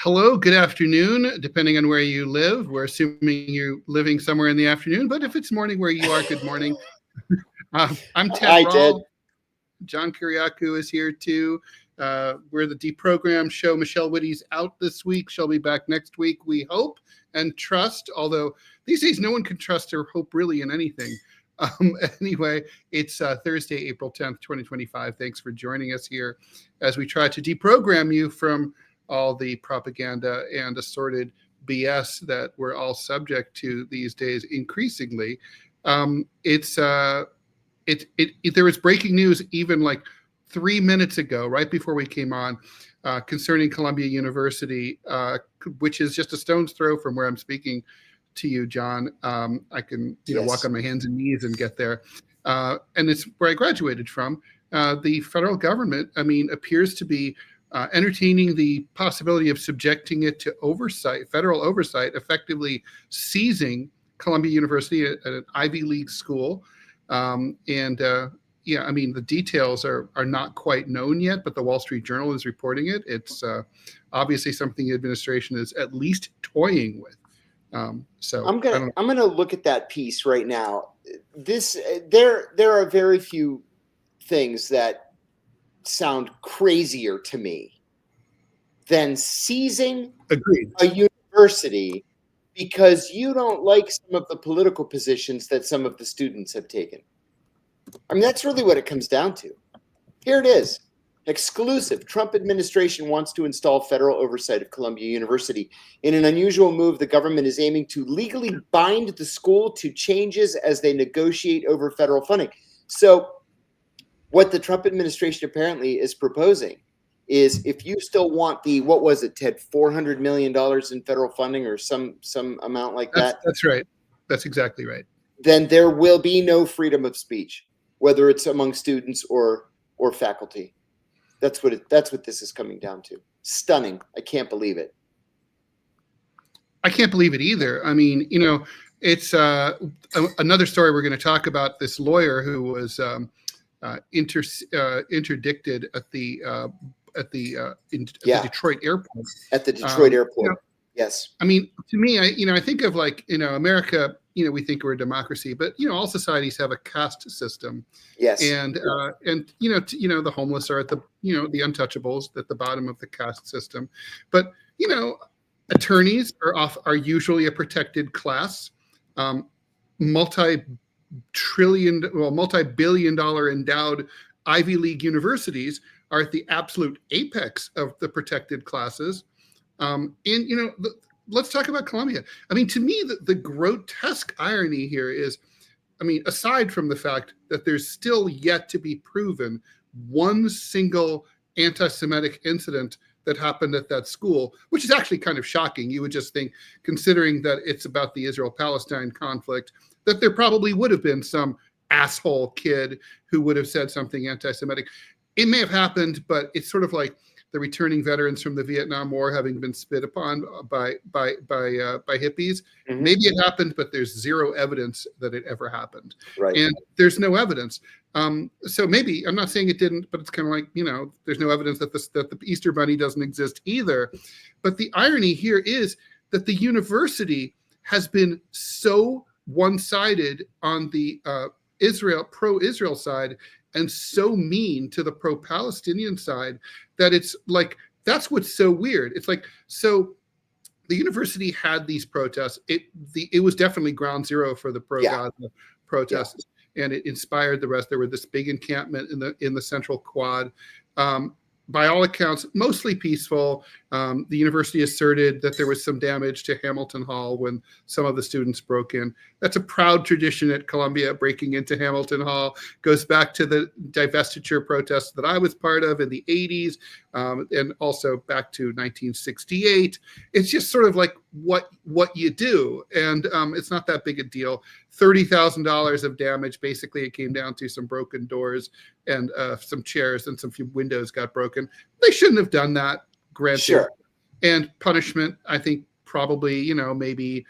Hello, good afternoon, depending on where you live. We're assuming you're living somewhere in the afternoon, but if it's morning where you are, good morning. I'm Ted Hi, Rall. Ted. John Kiriakou is here too. We're the DeProgram show. Michelle Whitty's out this week. She'll be back next week, we hope and trust, although these days no one can trust or hope really in anything. Anyway, it's Thursday, April 10th, 2025. Thanks for joining us here as we try to deprogram you from all the propaganda and assorted BS that we're all subject to these days increasingly. There was breaking news even like 3 minutes ago, right before we came on, concerning Columbia University, which is just a stone's throw from where I'm speaking to you, John. I can walk on my hands and knees and get there. And it's where I graduated from. The federal government, appears to be entertaining the possibility of subjecting it to oversight, federal oversight, effectively seizing Columbia University, an Ivy League school. The details are not quite known yet, but the Wall Street Journal is reporting it. It's obviously something the administration is at least toying with. I'm gonna look at that piece right now. There are very few things that sound crazier to me than seizing a university because you don't like some of the political positions that some of the students have taken. That's really what it comes down to. Here it is. Exclusive. Trump administration wants to install federal oversight of Columbia University. In an unusual move, the government is aiming to legally bind the school to changes as they negotiate over federal funding. So what the Trump administration apparently is proposing is if you still want the, what was it, Ted, $400 million in federal funding or some amount like that? That's right. That's exactly right. Then there will be no freedom of speech, whether it's among students or faculty. That's what this is coming down to. Stunning. I can't believe it. I can't believe it either. It's another story we're going to talk about. This lawyer who was interdicted at the Detroit airport. At the Detroit airport. Yes. To me, I think of America. We think we're a democracy, but all societies have a caste system. Yes. And the homeless are at the the untouchables at the bottom of the caste system, but attorneys are usually a protected class. Multi-billion-dollar endowed Ivy League universities are at the absolute apex of the protected classes. Let's talk about Columbia. To me, the grotesque irony here is, aside from the fact that there's still yet to be proven one single anti-Semitic incident that happened at that school, which is actually kind of shocking. You would just think, considering that it's about the Israel-Palestine conflict, that there probably would have been some asshole kid who would have said something anti-Semitic. It may have happened, but it's sort of like the returning veterans from the Vietnam War having been spit upon by hippies. Mm-hmm. Maybe it happened, but there's zero evidence that it ever happened. Right. And there's no evidence. So maybe, I'm not saying it didn't, but it's kind of like, there's no evidence that the Easter Bunny doesn't exist either. But the irony here is that the university has been so one-sided on the pro-Israel side and so mean to the pro-Palestinian side that it's like, that's what's so weird. It's like, so the university had these protests. It was definitely ground zero for the pro-Gaza protests, and it inspired the rest. There were this big encampment in the Central Quad. By all accounts, mostly peaceful. The university asserted that there was some damage to Hamilton Hall when some of the students broke in. That's a proud tradition at Columbia. Breaking into Hamilton Hall goes back to the divestiture protests that I was part of in the 80s, and also back to 1968. It's just sort of like what you do, and it's not that big a deal. $30,000 of damage. Basically, it came down to some broken doors and some chairs, and some few windows got broken. They shouldn't have done that, granted. Sure. And punishment, I think, probably, maybe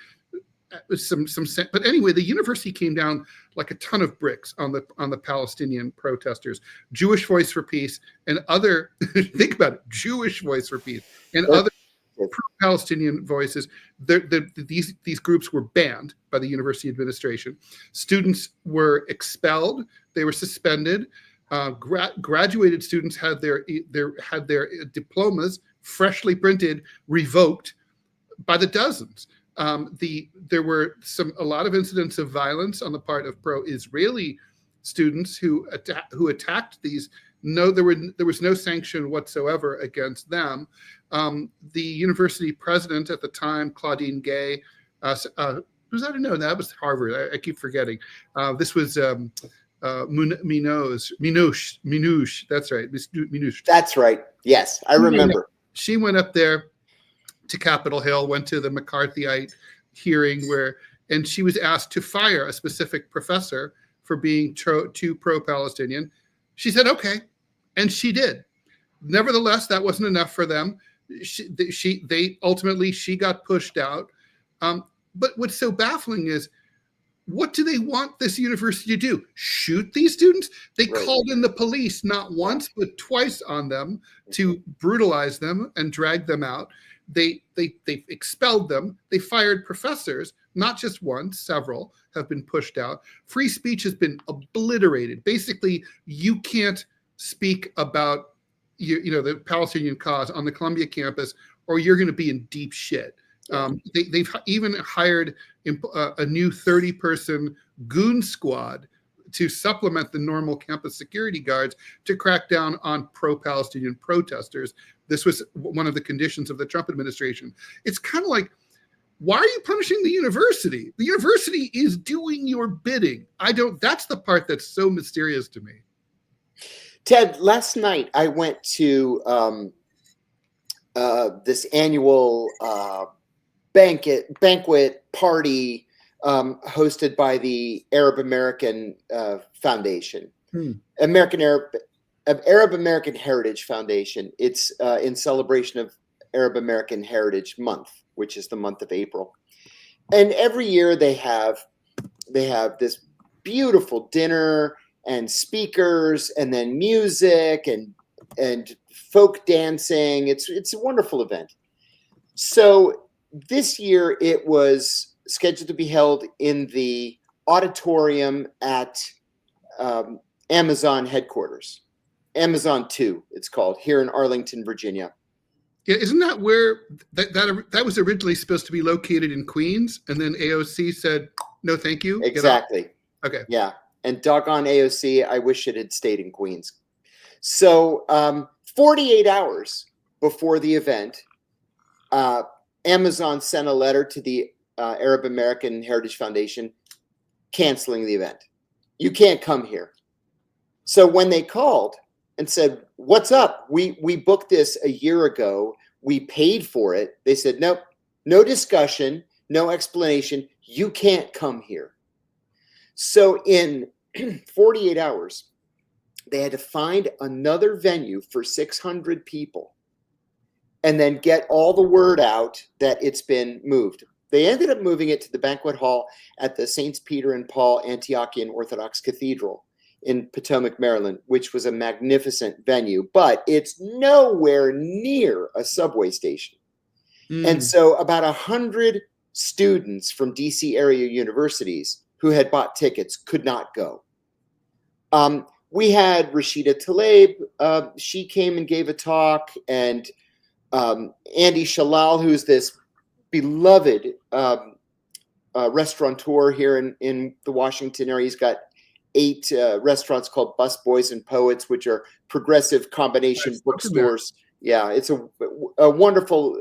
some. But anyway, the university came down like a ton of bricks on the Palestinian protesters. Jewish Voice for Peace and other. Think about it, Jewish Voice for Peace and other Palestinian voices. These groups were banned by the university administration. Students were expelled. They were suspended. Graduated students had their diplomas freshly printed revoked by the dozens. There were a lot of incidents of violence on the part of pro-Israeli students who attacked these. No, there was no sanction whatsoever against them. The university president at the time, Claudine Gay, was that? No, that was Harvard. I keep forgetting. This was Minouche. That's right, Minouche. That's right. Yes, I remember. She went up there to Capitol Hill, went to the McCarthyite hearing and she was asked to fire a specific professor for being too pro-Palestinian. She said, okay. And she did. Nevertheless, that wasn't enough for them. She got pushed out. But what's so baffling is, what do they want this university to do? Shoot these students? They called in the police not once, but twice on them to brutalize them and drag them out. They expelled them. They fired professors, not just one, several have been pushed out. Free speech has been obliterated. Basically, you can't speak about the Palestinian cause on the Columbia campus, or you're going to be in deep shit. They've even hired a new 30-person goon squad to supplement the normal campus security guards to crack down on pro-Palestinian protesters. This was one of the conditions of the Trump administration. It's kind of like, why are you punishing the university? The university is doing your bidding. That's the part that's so mysterious to me. Ted, last night I went to this annual banquet party hosted by the Arab-American Foundation, Arab-American Heritage Foundation. It's in celebration of Arab-American Heritage Month, which is the month of April. And every year they have this beautiful dinner and speakers, and then music and folk dancing. It's a wonderful event. So this year it was scheduled to be held in the auditorium at Amazon headquarters, Amazon 2, it's called, here in Arlington, Virginia. Yeah, isn't that where that was originally supposed to be located in Queens, and then AOC said no, thank you. Exactly. Okay. Yeah. And doggone AOC, I wish it had stayed in Queens. So 48 hours before the event, Amazon sent a letter to the Arab American Heritage Foundation canceling the event. You can't come here. So when they called and said, what's up? We booked this a year ago. We paid for it. They said, nope, no discussion, no explanation. You can't come here. So in 48 hours, they had to find another venue for 600 people and then get all the word out that it's been moved. They ended up moving it to the banquet hall at the Saints Peter and Paul Antiochian Orthodox Cathedral in Potomac, Maryland, which was a magnificent venue, but it's nowhere near a subway station. And so about 100 students from DC area universities who had bought tickets could not go. We had Rashida Tlaib. She came and gave a talk, and Andy Shalal, who's this beloved restaurateur here in the Washington area. He's got 8 restaurants called Bus Boys and Poets, which are progressive combination bookstores. Yeah, it's a wonderful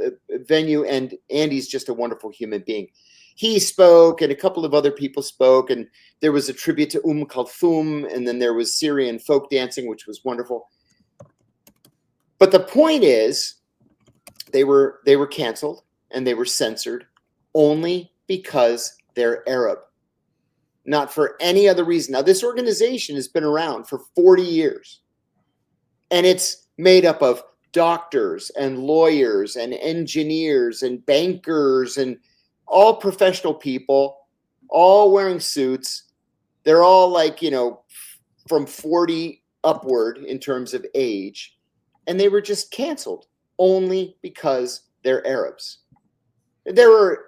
venue, and Andy's just a wonderful human being. He spoke, and a couple of other people spoke, and there was a tribute to Kulthum, and then there was Syrian folk dancing, which was wonderful. But the point is, they were canceled and they were censored only because they're Arab, not for any other reason. Now, this organization has been around for 40 years, and it's made up of doctors and lawyers and engineers and bankers and all professional people, all wearing suits. They're all like, from 40 upward in terms of age. And they were just canceled only because they're Arabs. There were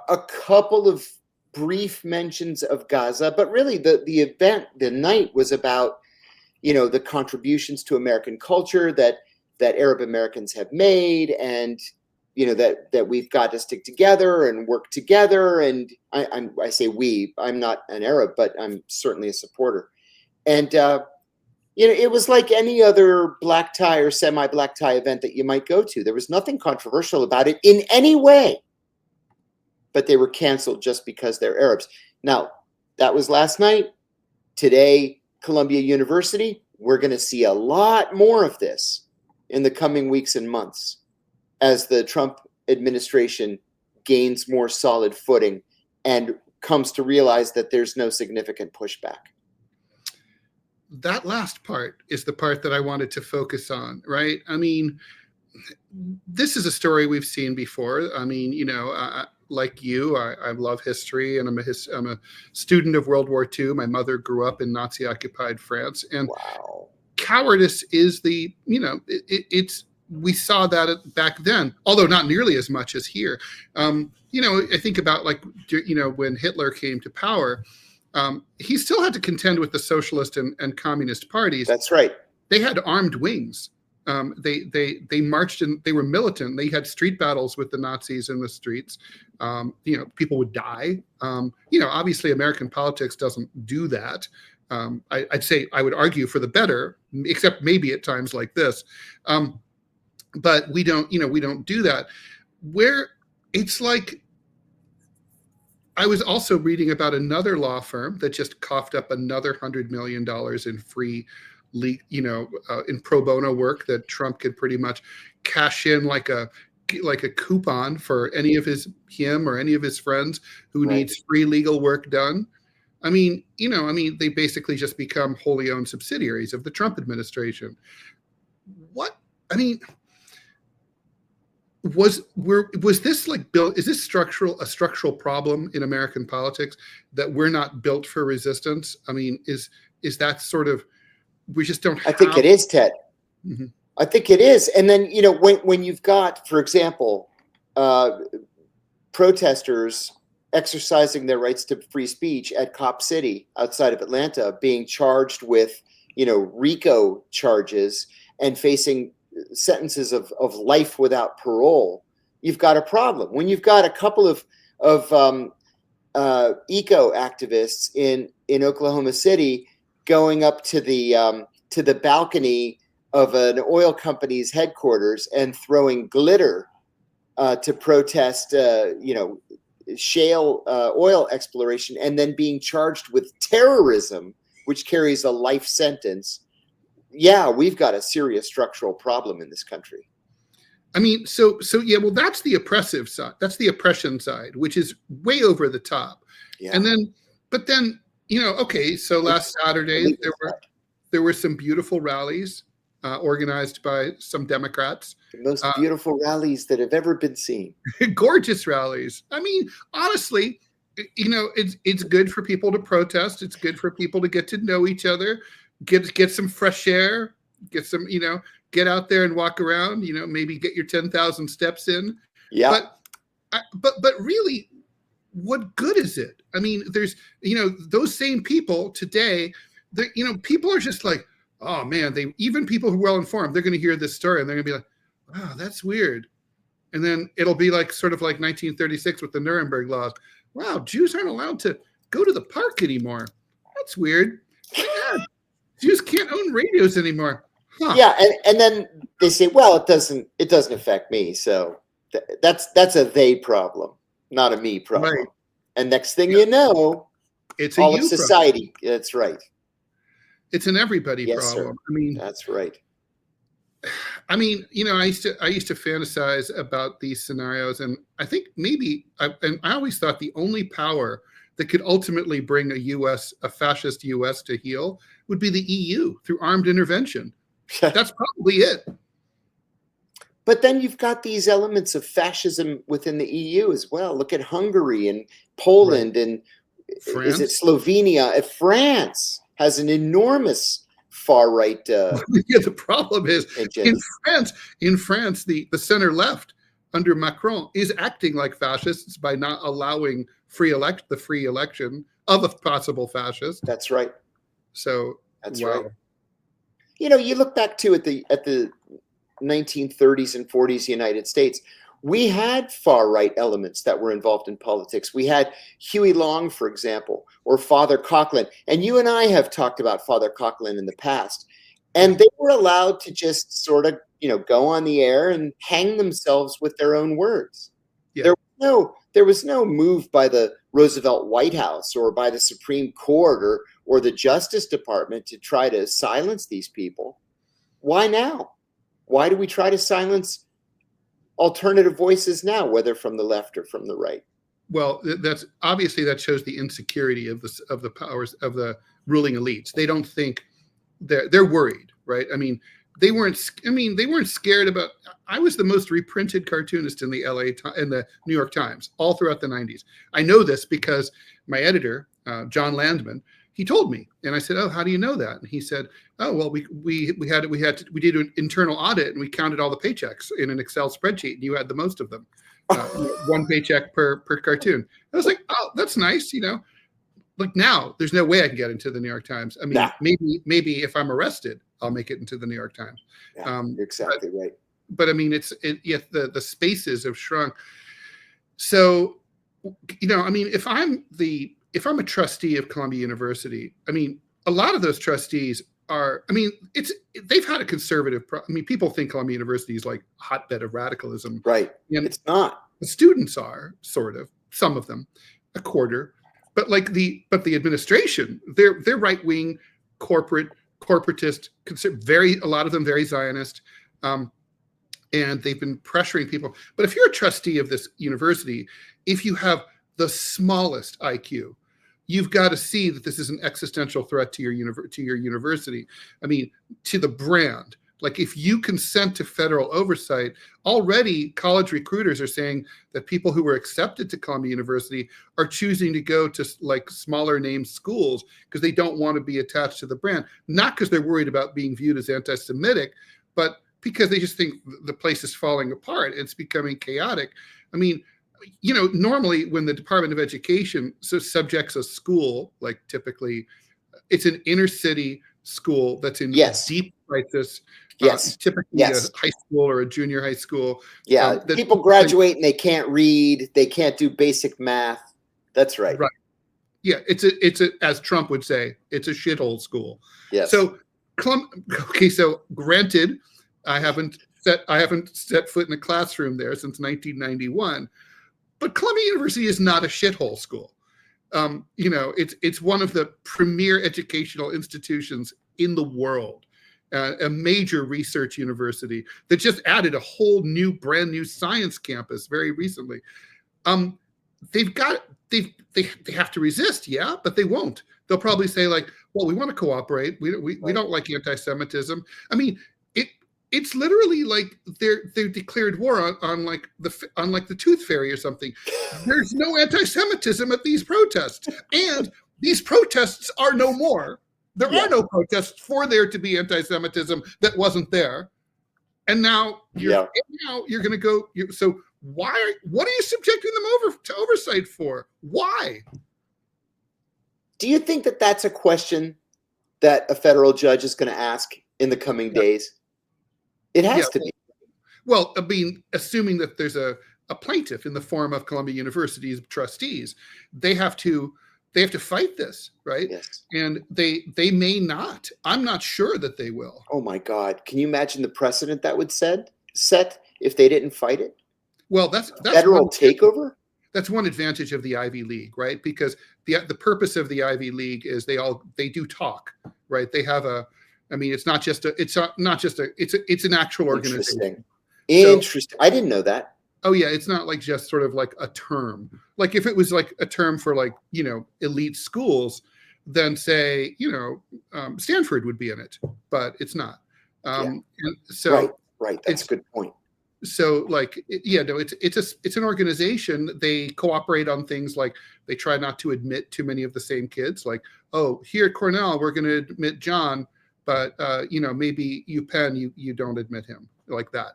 a couple of brief mentions of Gaza, but really the night was about, the contributions to American culture that Arab Americans have made, and that we've got to stick together and work together. And I say we. I'm not an Arab, but I'm certainly a supporter. And it was like any other black tie or semi-black tie event that you might go to. There was nothing controversial about it in any way, but they were canceled just because they're Arabs. Now, that was last night. Today, Columbia University, we're going to see a lot more of this in the coming weeks and months as the Trump administration gains more solid footing and comes to realize that there's no significant pushback. That last part is the part that I wanted to focus on, right? I mean, this is a story we've seen before. I mean, like you, I love history, and I'm a student of World War II. My mother grew up in Nazi-occupied France, and wow. Cowardice is we saw that back then, although not nearly as much as here. I think about when Hitler came to power, he still had to contend with the socialist and communist parties. That's right. They had armed wings. They marched and they were militant. They had street battles with the Nazis in the streets. People would die. Obviously American politics doesn't do that. I would argue for the better, except maybe at times like this. But we don't do that. Where it's like, I was also reading about another law firm that just coughed up another $100 million in free, in pro bono work that Trump could pretty much cash in like a coupon for him or any of his friends who needs free legal work done. I mean, they basically just become wholly owned subsidiaries of the Trump administration. Was this is this a structural problem in American politics that we're not built for resistance? I mean, is that sort of, we just don't have... I think it is, Ted. Mm-hmm. I think it is. And then, when you've got, for example, protesters exercising their rights to free speech at Cop City outside of Atlanta being charged with, RICO charges and facing sentences of life without parole, you've got a problem. When you've got a couple of eco activists in Oklahoma City going up to the balcony of an oil company's headquarters and throwing glitter to protest, shale oil exploration, and then being charged with terrorism, which carries a life sentence. Yeah, we've got a serious structural problem in this country. I mean, so yeah, well, that's the oppressive side. That's the oppression side, which is way over the top. Yeah. And then, okay, so last Saturday there were some beautiful rallies organized by some Democrats. The most beautiful rallies that have ever been seen. Gorgeous rallies. I mean, honestly, it's good for people to protest. It's good for people to get to know each other. Get some fresh air, get some, get out there and walk around, maybe get your 10,000 steps in. Yeah. But really, what good is it? I mean, there's, those same people today, people are just like, oh man, even people who are well informed, they're going to hear this story and they're going to be like, wow, that's weird. And then it'll be like sort of like 1936 with the Nuremberg laws. Wow, Jews aren't allowed to go to the park anymore. That's weird. Yeah. Jews can't own radios anymore. Huh. Yeah, and then they say, well, it doesn't affect me. So that's a they problem, not a me problem. Right. And next thing you know, it's all of society. Problem. That's right. It's an everybody problem. Sir. I mean, that's right. I mean, I used to fantasize about these scenarios, and I think I always thought the only power that could ultimately bring a fascist U.S. to heel would be the EU through armed intervention. That's probably it. But then you've got these elements of fascism within the EU as well. Look at Hungary and Poland and France? Is it Slovenia? France has an enormous far right. Yeah, the problem is in France, the center left under Macron is acting like fascists by not allowing the free election of a possible fascist. That's right. So That's wow. right. You know, you look back to at the 1930s and 40s United States, we had far-right elements that were involved in politics. We had Huey Long, for example, or Father Coughlin. And you and I have talked about Father Coughlin in the past. And they were allowed to just sort of, go on the air and hang themselves with their own words. Yeah. There was no move by the Roosevelt White House or by the Supreme Court or the Justice Department to try to silence these people. Why now? Why do we try to silence alternative voices now, whether from the left or from the right? Well, that's obviously that shows the insecurity of the powers of the ruling elites. They don't think they're worried, right? I mean, they weren't scared about. I was the most reprinted cartoonist in the New York Times all throughout the 90s. I know this because my editor, John Landman, he told me, and I said, "Oh, how do you know that?" And he said, "Oh, well, we did an internal audit and we counted all the paychecks in an Excel spreadsheet, and you had the most of them, one paycheck per cartoon." I was like, "Oh, that's nice, Like now, there's no way I can get into the New York Times. I mean, maybe if I'm arrested, I'll make it into the New York Times." Yeah, you're exactly right. But I mean, the spaces have shrunk. So, I mean, if I'm a trustee of Columbia University, I mean, a lot of those trustees are, I mean, they've had a conservative, people think Columbia University is like a hotbed of radicalism. Right. And it's not. The students are, sort of, some of them, a quarter. But the administration, they're right-wing, corporatist, a lot of them very Zionist, and they've been pressuring people. But if you're a trustee of this university, if you have the smallest IQ, you've got to see that this is an existential threat to your university. I mean, to the brand. Like if you consent to federal oversight, already college recruiters are saying that people who were accepted to Columbia University are choosing to go to like smaller name schools because they don't want to be attached to the brand. Not because they're worried about being viewed as anti-Semitic, but because they just think the place is falling apart. It's becoming chaotic. I mean, normally when the Department of Education subjects a school, like typically it's an inner city school that's in deep crisis. Typically a high school or a junior high school. Yeah, people graduate and they can't read, they can't do basic math. That's right. Right. Yeah, it's a as Trump would say, it's a shithole school. Yes. So granted, I haven't set foot in a classroom there since 1991, but Columbia University is not a shithole school. It's one of the premier educational institutions in the world. A major research university that just added a whole brand new science campus very recently. They have to resist, but they won't. They'll probably say like, well, we want to cooperate. We don't like anti-Semitism. I mean, it's literally like they've declared war on the Tooth Fairy or something. There's no anti-Semitism at these protests, and these protests are no more. There are no protests for there to be anti-Semitism that wasn't there, and now you're going to go. So what are you subjecting them to oversight for? Why? Do you think that that's a question that a federal judge is going to ask in the coming days? It has to be. Well, I mean, assuming that there's a plaintiff in the form of Columbia University's trustees, they have to fight this, right? Yes. And they may not. I'm not sure that they will. Oh my God. Can you imagine the precedent that would set if they didn't fight it? Well, that's federal takeover. That's one advantage of the Ivy League, right? Because the purpose of the Ivy League is they do talk, right? They have it's an actual organization. Interesting. I didn't know that. Oh yeah, it's not like just sort of like a term. Like if it was like a term for like, elite schools, then say, Stanford would be in it, but it's not. And so right. That's a good point. So like, it's an organization. They cooperate on things like they try not to admit too many of the same kids. Like, oh, here at Cornell, we're going to admit John, but maybe UPenn, you don't admit him. like that.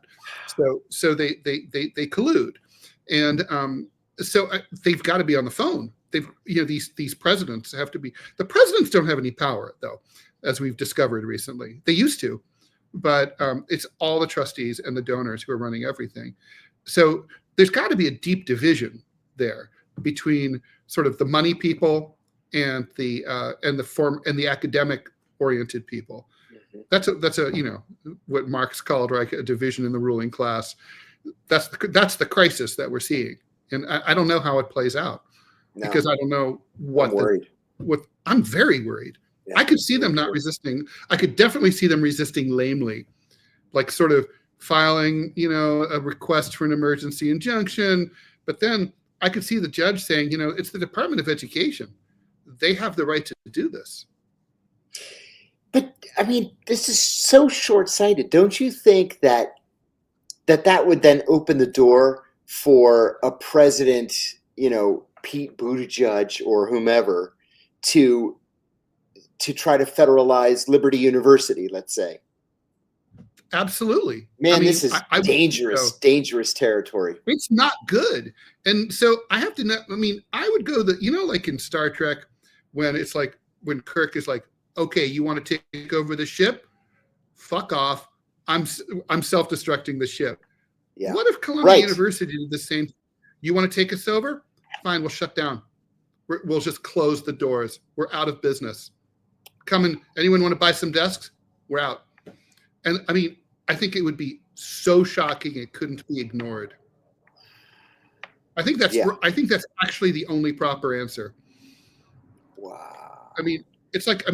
So they collude, and they've got to be on the phone. These presidents have to be. The presidents don't have any power though, as we've discovered recently. They used to, but it's all the trustees and the donors who are running everything. So there's got to be a deep division there between sort of the money people and the academic oriented people. That's a what Marx called, right, a division in the ruling class. That's the crisis that we're seeing, and I don't know how it plays out because I don't know what. I'm very worried. Yeah, I could see them not resisting. I could definitely see them resisting lamely, like sort of filing, a request for an emergency injunction. But then I could see the judge saying, it's the Department of Education. They have the right to do this. But I mean, this is so short-sighted. Don't you think that would then open the door for a president, Pete Buttigieg or whomever, to try to federalize Liberty University, let's say? Absolutely. Man, this is dangerous territory. It's not good. And so I have to know, I would go like in Star Trek, when it's like, when Kirk is like, okay, you want to take over the ship? Fuck off. I'm self-destructing the ship. Yeah. What if Columbia University did the same? You want to take us over? Fine, we'll shut down. We'll just close the doors. We're out of business. Come in. Anyone want to buy some desks? We're out. And I think it would be so shocking it couldn't be ignored. I think that's actually the only proper answer. Wow. It's like,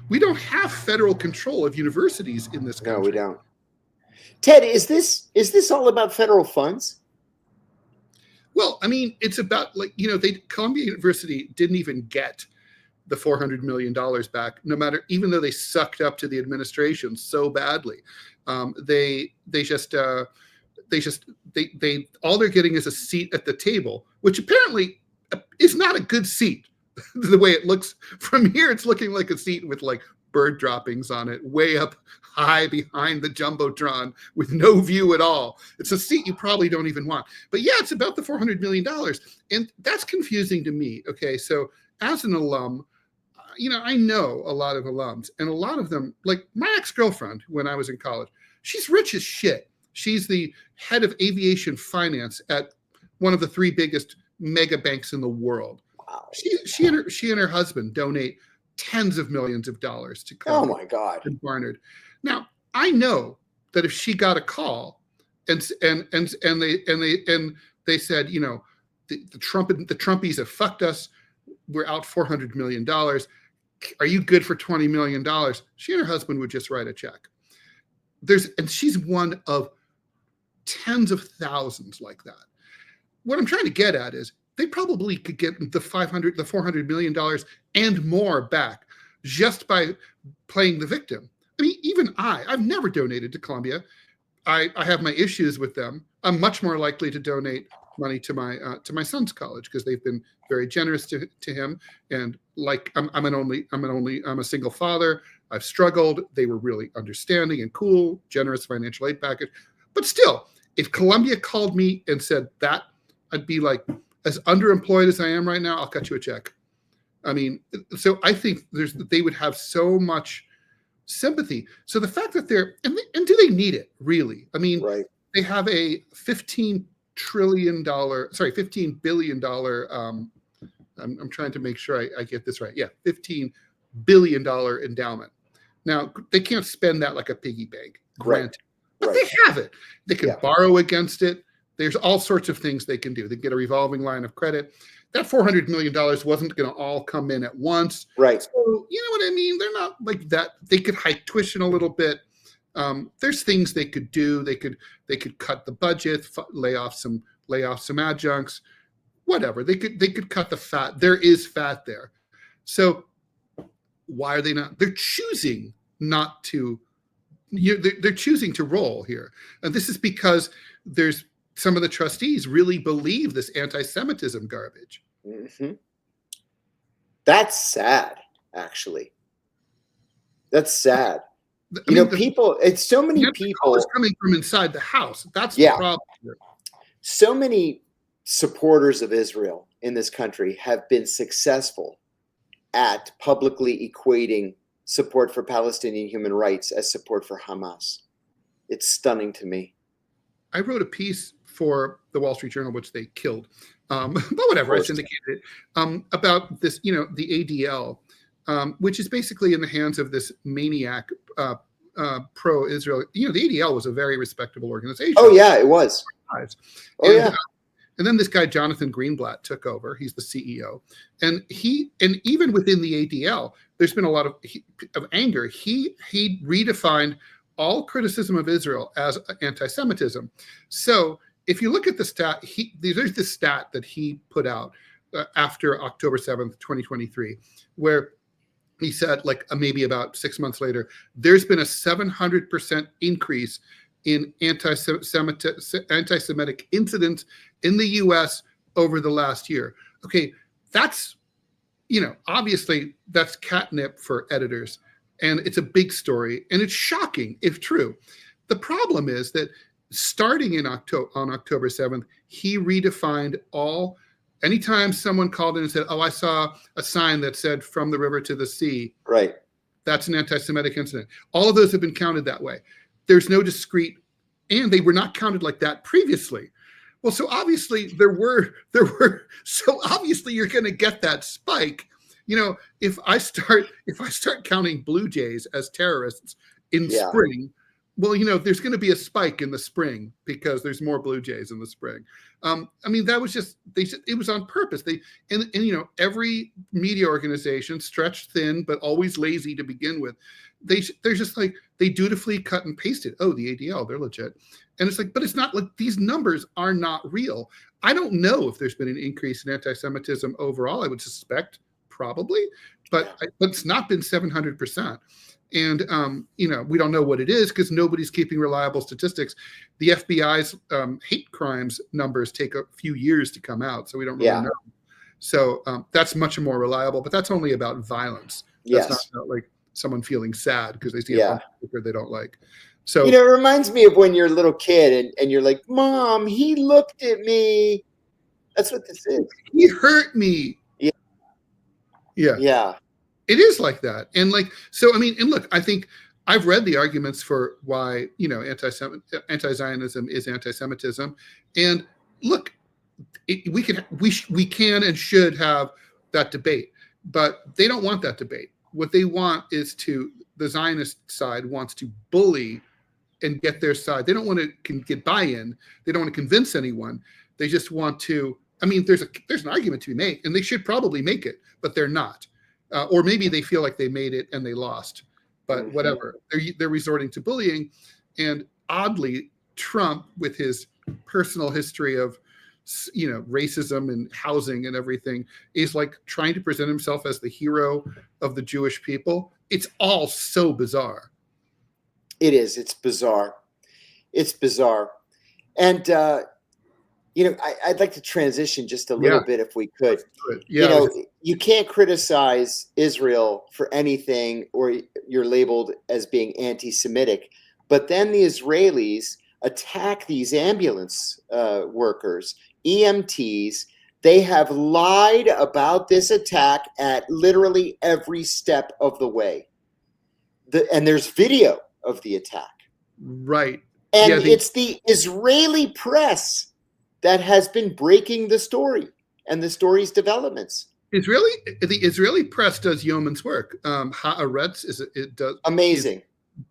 we don't have federal control of universities in this country. No, we don't. Ted, is this all about federal funds? Well, it's about Columbia University didn't even get the $400 million back, even though they sucked up to the administration so badly. They all they're getting is a seat at the table, which apparently is not a good seat. The way it looks from here, it's looking like a seat with like bird droppings on it, way up high behind the Jumbotron with no view at all. It's a seat you probably don't even want. But yeah, it's about the $400 million. And that's confusing to me. Okay, so as an alum, I know a lot of alums, and a lot of them, like my ex-girlfriend when I was in college, she's rich as shit. She's the head of aviation finance at one of the 3 biggest mega banks in the world. Wow. She and her husband donate tens of millions of dollars to Columbia. Oh my God. And Barnard. Now, I know that if she got a call and they said, the Trumpies have fucked us, we're out $400 million. Are you good for $20 million? She and her husband would just write a check. And she's one of tens of thousands like that. What I'm trying to get at is they probably could get the $400 million and more back just by playing the victim. Even I've never donated to Columbia. I have my issues with them. I'm much more likely to donate money to my son's college because they've been very generous to him. And like I'm a single father. I've struggled. They were really understanding and cool, generous financial aid package. But still, if Columbia called me and said that, I'd be like, as underemployed as I am right now, I'll cut you a check. So I think they would have so much sympathy. So the fact that they're, and do they need it really? Right. They have a $15 billion, I'm trying to make sure I get this right. Yeah. $15 billion endowment. Now they can't spend that like a piggy bank, granted, but they have it. They can borrow against it. There's all sorts of things they can do. They get a revolving line of credit. That $400 million wasn't going to all come in at once. Right. So, you know what I mean? They're not like that. They could hike tuition a little bit. There's things they could do. They could cut the budget, lay off some adjuncts, whatever. They could cut the fat. There is fat there. So why are they not? They're choosing not to. They're choosing to roll here, and this is because there's some of the trustees really believe this anti-Semitism garbage. Mm-hmm. That's sad, actually. That's sad. I mean, people, it's so many the call is people. coming from inside the house. That's the Yeah. problem here. So many supporters of Israel in this country have been successful at publicly equating support for Palestinian human rights as support for Hamas. It's stunning to me. I wrote a piece for the Wall Street Journal, which they killed, but whatever, I syndicated it, about this, the ADL, which is basically in the hands of this maniac pro-Israel. The ADL was a very respectable organization. Oh yeah, it was. Oh yeah. And then this guy, Jonathan Greenblatt, took over. He's the CEO. And even within the ADL, there's been a lot of anger. He redefined all criticism of Israel as anti-Semitism. So if you look at the stat, there's this stat that he put out after October 7th, 2023, where he said, maybe about 6 months later, there's been a 700% increase in anti-Semitic incidents in the U.S. over the last year. Okay, that's, obviously that's catnip for editors, and it's a big story, and it's shocking if true. The problem is that starting on October 7th, he redefined anytime someone called in and said, oh, I saw a sign that said from the river to the sea. Right. That's an anti-Semitic incident. All of those have been counted that way. There's no discrete, and they were not counted like that previously. Well, so obviously so obviously you're going to get that spike. If I start counting Blue Jays as terrorists in spring, well, there's going to be a spike in the spring because there's more Blue Jays in the spring. That was just, it was on purpose. Every media organization, stretched thin, but always lazy to begin with, they're just they dutifully cut and pasted. Oh, the ADL, they're legit. And it's but it's not these numbers are not real. I don't know if there's been an increase in anti-Semitism overall. I would suspect probably, but it's not been 700%. And, we don't know what it is because nobody's keeping reliable statistics. The FBI's hate crimes numbers take a few years to come out, so we don't really know. So that's much more reliable, but that's only about violence. That's not about someone feeling sad because they see a bunch of people they don't like. So it reminds me of when you're a little kid and you're like, Mom, he looked at me. That's what this is. He hurt me. Yeah. Yeah. It is like that. And and look, I think I've read the arguments for why, anti-Zionism is anti-Semitism. And look, we can and should have that debate, but they don't want that debate. What they want is the Zionist side wants to bully and get their side. They don't want to get buy-in. They don't want to convince anyone. They just want to, there's an argument to be made, and they should probably make it, but they're not. Or maybe they feel like they made it and they lost, but whatever. They're resorting to bullying. And oddly, Trump, with his personal history of, racism and housing and everything, is trying to present himself as the hero of the Jewish people. It's all so bizarre. It is. It's bizarre. It's bizarre. And, I'd like to transition just a little bit if we could. Yeah. You can't criticize Israel for anything or you're labeled as being anti-Semitic. But then the Israelis attack these ambulance workers, EMTs. They have lied about this attack at literally every step of the way. And there's video of the attack. Right. And it's the Israeli press that has been breaking the story and the story's developments. The Israeli press does yeoman's work. Haaretz does amazing,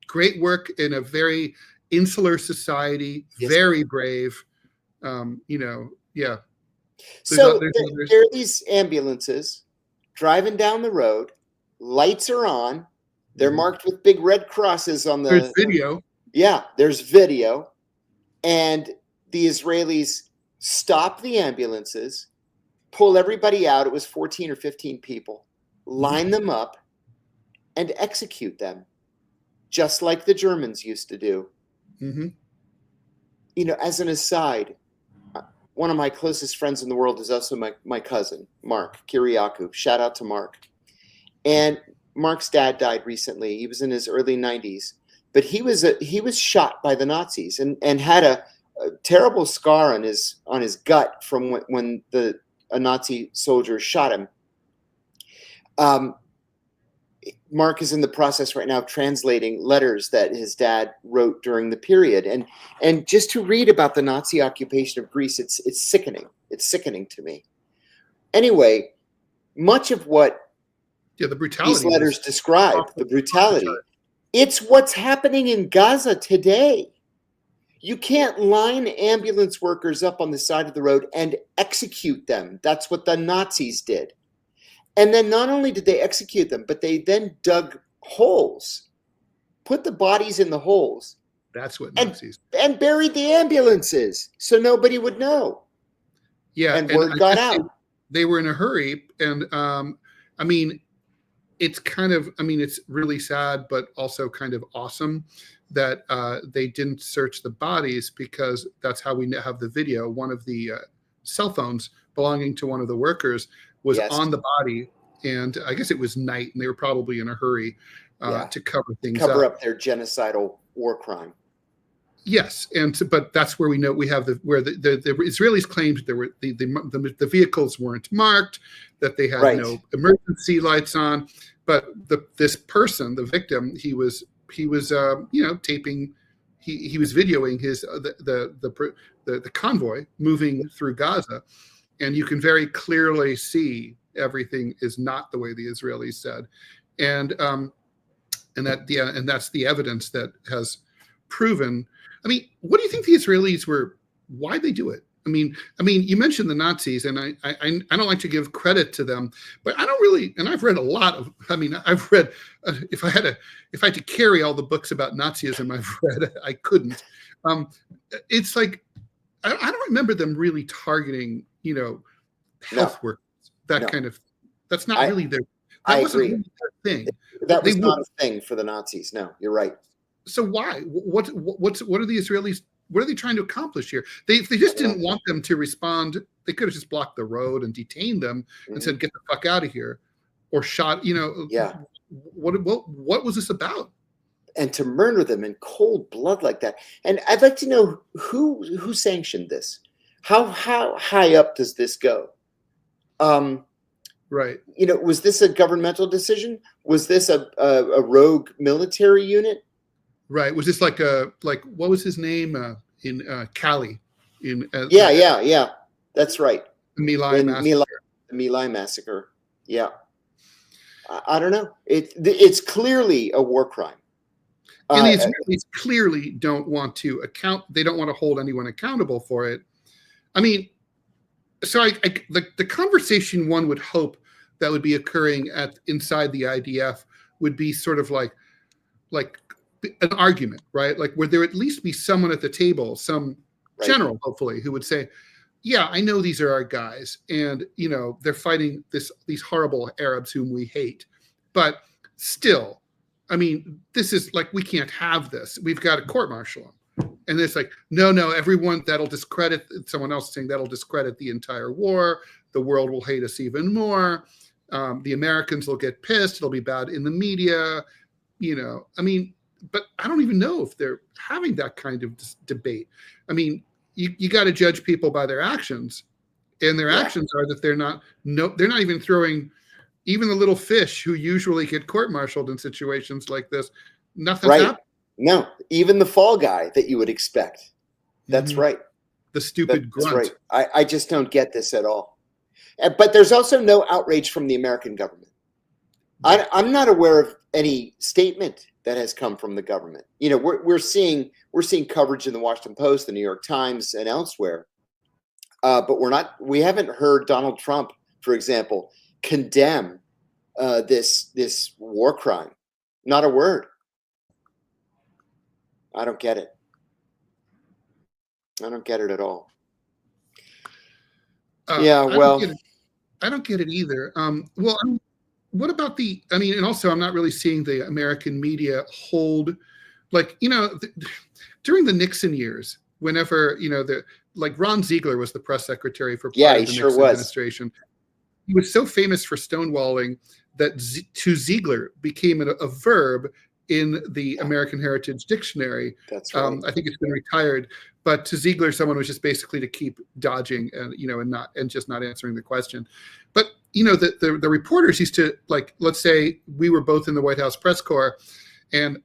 great work in a very insular society. Very brave. So there are these ambulances driving down the road. Lights are on. They're marked with big red crosses on the. There's video. There's video, and the Israelis stop the ambulances, pull everybody out. It was 14 or 15 people, line them up, and execute them, just like the Germans used to do. Mm-hmm. As an aside, one of my closest friends in the world is also my cousin, Mark Kiriakou. Shout out to Mark. And Mark's dad died recently. He was in his early 90s. but he was shot by the Nazis and had a terrible scar on his gut from when a Nazi soldier shot him. Mark is in the process right now of translating letters that his dad wrote during the period, and just to read about the Nazi occupation of Greece, it's sickening. It's sickening to me. Anyway, much of what the brutality these letters describe, the brutality, it's what's happening in Gaza today. You can't line ambulance workers up on the side of the road and execute them. That's what the Nazis did. And then not only did they execute them, but they then dug holes, put the bodies in the holes. That's what Nazis and buried the ambulances so nobody would know. Yeah, and word got out. They were in a hurry, and I mean, it's kind of, I mean, it's really sad, but also kind of awesome that they didn't search the bodies, because that's how we have the video. One of the cell phones belonging to one of the workers was on the body, and I guess it was night, and they were probably in a hurry to cover things cover up their genocidal war crime. Yes, but that's where we know we have the Israelis claimed there were the vehicles weren't marked, that they had no emergency lights on, but this person, the victim, he was taping, he was videoing the convoy moving through Gaza, and you can very clearly see everything is not the way the Israelis said, and that's the evidence that has proven. I mean, what do you think the Israelis were? Why'd they do it? I mean, you mentioned the Nazis, and I don't like to give credit to them, but I don't really. And I've read a lot of. I mean, I've read. If I had to carry all the books about Nazism I've read, I couldn't. It's like I don't remember them really targeting, health workers. Kind of. That's not really their. That wasn't really their thing. That was not a thing for the Nazis. No, you're right. So why? What are the Israelis? What are they trying to accomplish here? If they just didn't want them to respond, they could have just blocked the road and detained them and said, "Get the fuck out of here," or shot. Yeah. What was this about? And to murder them in cold blood like that. And I'd like to know who sanctioned this. How high up does this go? Right. Was this a governmental decision? Was this a rogue military unit? Right. Was this like what was his name in Cali? Yeah. That's right. The My Lai massacre. Yeah. I don't know. It's clearly a war crime. And the Israelis clearly don't want to they don't want to hold anyone accountable for it. I mean, so the conversation one would hope that would be occurring inside the IDF would be sort of like an argument, right? Like, would there at least be someone at the table, some general, hopefully, who would say, yeah, I know these are our guys, and they're fighting these horrible Arabs whom we hate, but still, I mean, this is like, we can't have this. We've got to court-martial them. And it's like, no, everyone, that'll discredit, someone else saying that'll discredit the entire war. The world will hate us even more. The Americans will get pissed. It'll be bad in the media. I mean, but I don't even know if they're having that kind of debate. I mean, you got to judge people by their actions, and their actions are that they're not even throwing even the little fish who usually get court-martialed in situations like this. Nothing's happening. No, even the fall guy that you would expect. That's right. The stupid grunt. That's right. I just don't get this at all. But there's also no outrage from the American government. I'm not aware of any statement that has come from the government. We're seeing coverage in the Washington Post, the New York Times, and elsewhere. But we haven't heard Donald Trump, for example, condemn this war crime. Not a word. I don't get it. I don't get it at all. I don't get it either. What about and also I'm not really seeing the American media hold, during the Nixon years, whenever, Ron Ziegler was the press secretary for part of the Nixon administration. He was so famous for stonewalling that to Ziegler became a verb in the American Heritage Dictionary. That's right. I think it's been retired, but to Ziegler, someone was just basically to keep dodging and just not answering the question. But the reporters used to, like, let's say we were both in the White House press corps, and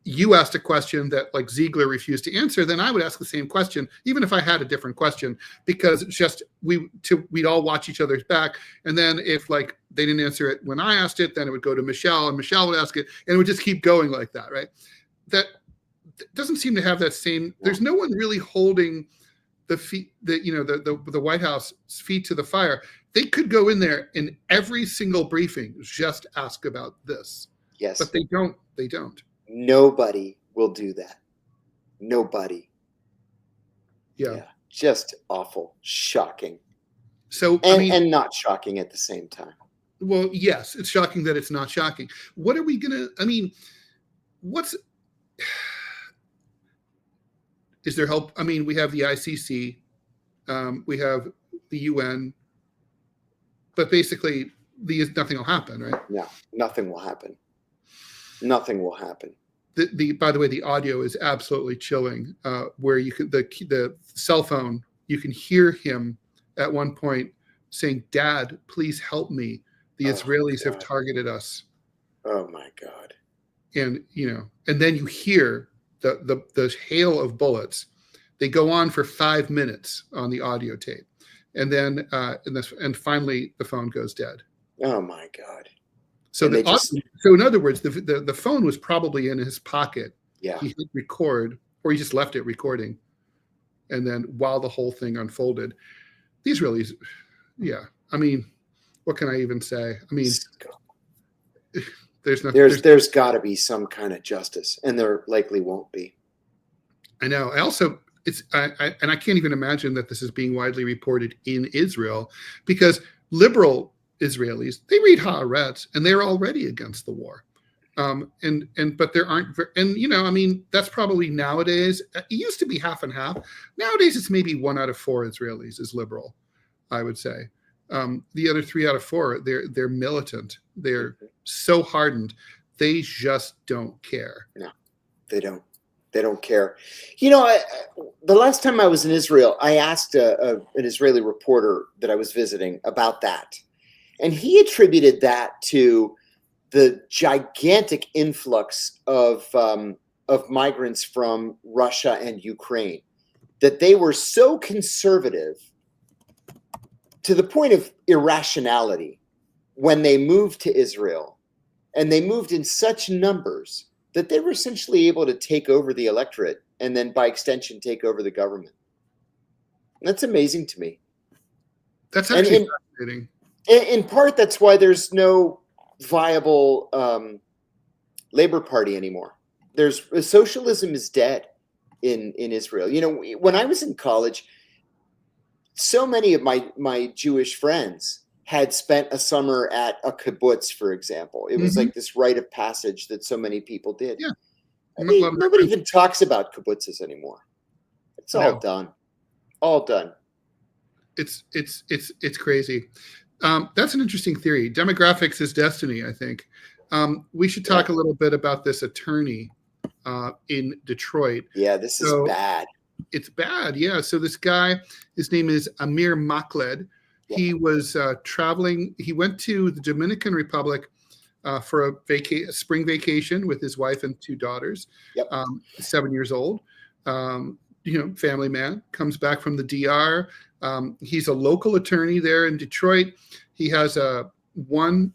you asked a question that like Ziegler refused to answer, then I would ask the same question, even if I had a different question, because it's just we'd all watch each other's back. And then if like they didn't answer it when I asked it, then it would go to Michelle, and Michelle would ask it, and it would just keep going like that, right? That doesn't seem to have that same. There's no one really holding the feet, the White House feet to the fire. They could go in there in every single briefing, just ask about this. Yes, but they don't. They don't. Nobody will do that. Nobody. Yeah. Just awful, shocking. So and not shocking at the same time. Well, yes, it's shocking that it's not shocking. What are we gonna? Is there help? We have the ICC, we have the UN, but basically, nothing will happen, right? No, nothing will happen. Nothing will happen. By the way, the audio is absolutely chilling. Where you can the cell phone, you can hear him at one point saying, "Dad, please help me. The Israelis have targeted us." Oh my God! And and then you hear the hail of bullets. They go on for 5 minutes on the audio tape, and then and finally the phone goes dead. Oh my God! So so in other words, the phone was probably in his pocket. Yeah. He hit record, or he just left it recording. And then while the whole thing unfolded, the Israelis, what can I even say? There's nothing. There's got to be some kind of justice, and there likely won't be. I know. I also, I can't even imagine that this is being widely reported in Israel, because liberal Israelis, they read Haaretz, and they're already against the war. But there aren't, and that's probably nowadays. It used to be half and half. Nowadays, it's maybe 1 out of 4 Israelis is liberal, I would say. The other 3 out of 4, they're militant. They're so hardened, they just don't care. No, they don't. They don't care. The last time I was in Israel, I asked an Israeli reporter that I was visiting about that. And he attributed that to the gigantic influx of migrants from Russia and Ukraine, that they were so conservative to the point of irrationality when they moved to Israel, and they moved in such numbers that they were essentially able to take over the electorate and then by extension take over the government. And that's amazing to me. That's actually fascinating. In part, that's why there's no viable labor party anymore. Socialism is dead in Israel. When I was in college, so many of my Jewish friends had spent a summer at a kibbutz, for example. It was like this rite of passage that so many people did. Yeah. Nobody even talks about kibbutzes anymore. It's all done. All done. It's crazy. That's an interesting theory. Demographics is destiny, I think. We should talk a little bit about this attorney in Detroit. Yeah, this is bad. It's bad, yeah. So this guy, his name is Amir Makled. Yeah. He was traveling. He went to the Dominican Republic for a spring vacation with his wife and 2 daughters. Yep. 7 years old. Family man, comes back from the DR. He's a local attorney there in Detroit. He has one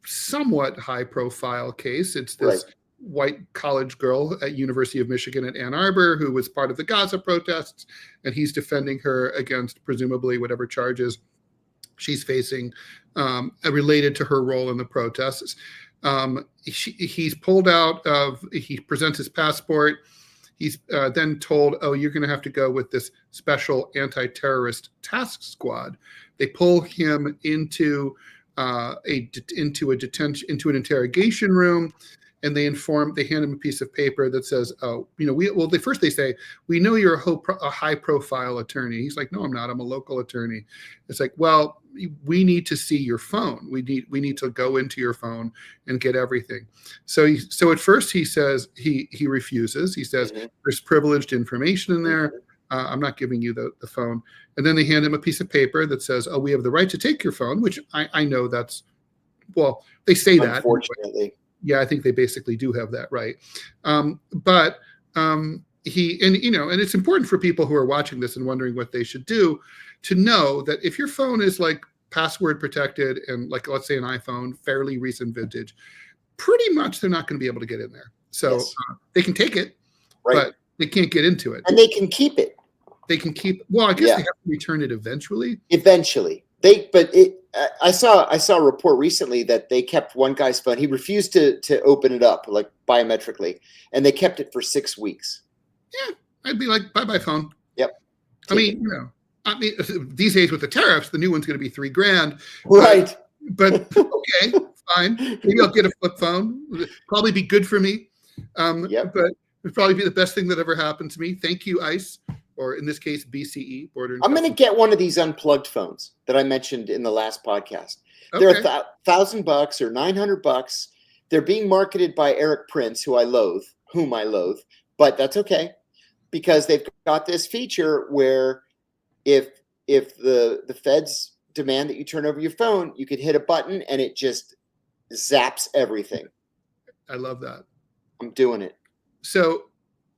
somewhat high-profile case. It's this white college girl at University of Michigan at Ann Arbor who was part of the Gaza protests, and he's defending her against presumably whatever charges she's facing related to her role in the protests. He's pulled out of. He presents his passport. He's then told, "Oh, you're going to have to go with this special anti-terrorist task squad." They pull him into an interrogation room. and they hand him a piece of paper that says, oh, they say, we know you're a high profile attorney. He's like, no, I'm not. I'm a local attorney. It's like, well, we need to see your phone. We need to go into your phone and get everything. So at first he says, he refuses. He says, there's privileged information in there. I'm not giving you the phone. And then they hand him a piece of paper that says, oh, we have the right to take your phone, which I know that's, well, they say that. Unfortunately. Yeah, I think they basically do have that right. And it's important for people who are watching this and wondering what they should do to know that if your phone is like password protected and like, let's say an iPhone, fairly recent vintage, pretty much they're not going to be able to get in there. So they can take it, but they can't get into it. And they can keep it. They can keep, well, I guess they have to return it eventually. I saw a report recently that they kept one guy's phone. He refused to open it up like biometrically, and they kept it for 6 weeks. Yeah, I'd be like, bye phone. Yep. I mean, these days with the tariffs, the new one's going to be $3,000. Right. But okay, fine. Maybe I'll get a flip phone. It'll probably be good for me. But it'd probably be the best thing that ever happened to me. Thank you, ICE, or in this case, BCE. I'm going to get one of these unplugged phones that I mentioned in the last podcast. Okay. They're $1,000 or $900. They're being marketed by Eric Prince, whom I loathe, but that's okay because they've got this feature where if the feds demand that you turn over your phone, you could hit a button and it just zaps everything. I love that. I'm doing it. So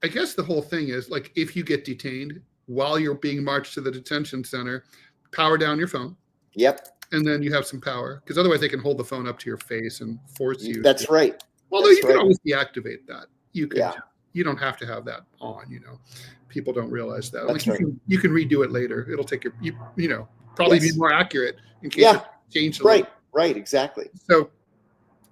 I guess the whole thing is like, if you get detained while you're being marched to the detention center, power down your phone. Yep. And then you have some power because otherwise they can hold the phone up to your face and force you. That's right. Although you can always deactivate that. You can. Yeah. You don't have to have that on. People don't realize that. That's like right. You can redo it later. It'll take probably be more accurate in case it changed. Right. Exactly. So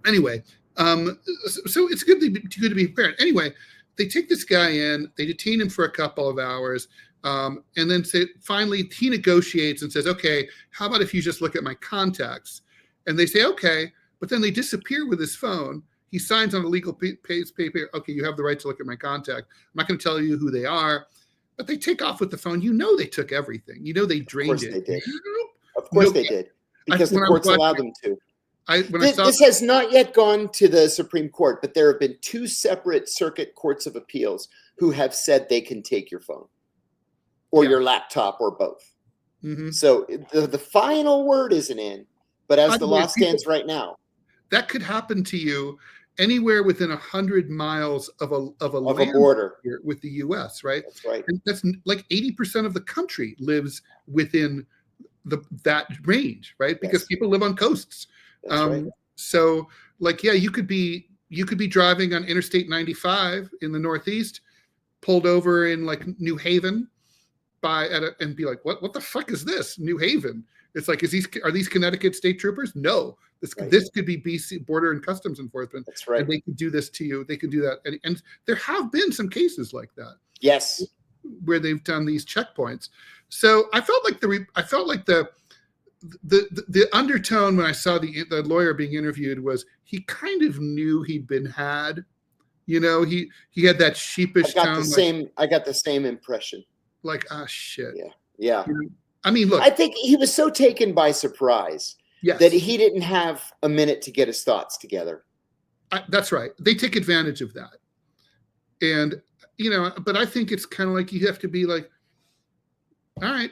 anyway, so it's good to be prepared. Anyway, they take this guy in, they detain him for a couple of hours, and then finally he negotiates and says, okay, how about if you just look at my contacts? And they say, okay, but then they disappear with his phone. He signs on a legal piece of paper, okay, you have the right to look at my contact. I'm not going to tell you who they are, but they take off with the phone. They took everything. They drained it. Of course they did. Of course they did. Because the courts allowed them to. This has not yet gone to the Supreme Court, but there have been 2 separate circuit courts of appeals who have said they can take your phone or your laptop or both. Mm-hmm. So the final word isn't in, but as the law stands right now, that could happen to you anywhere within 100 miles of a border with the U.S. Right? That's right. And that's like 80% of the country lives within that range, right? Because people live on coasts. Right. So you could be driving on Interstate 95 in the Northeast, pulled over in like New Haven and be like, what the fuck is this? New Haven. It's like, are these Connecticut state troopers? No, this could be BC Border and Customs Enforcement. That's right. And they could do this to you. They could do that. And there have been some cases like that. Yes. Where they've done these checkpoints. So I felt like the undertone when I saw the lawyer being interviewed was he kind of knew he'd been had. He had that sheepish tone. I got the same impression. Like, shit. Yeah. I mean, look. I think he was so taken by surprise that he didn't have a minute to get his thoughts together. That's right. They take advantage of that. And, but I think it's kind of like you have to be like, all right,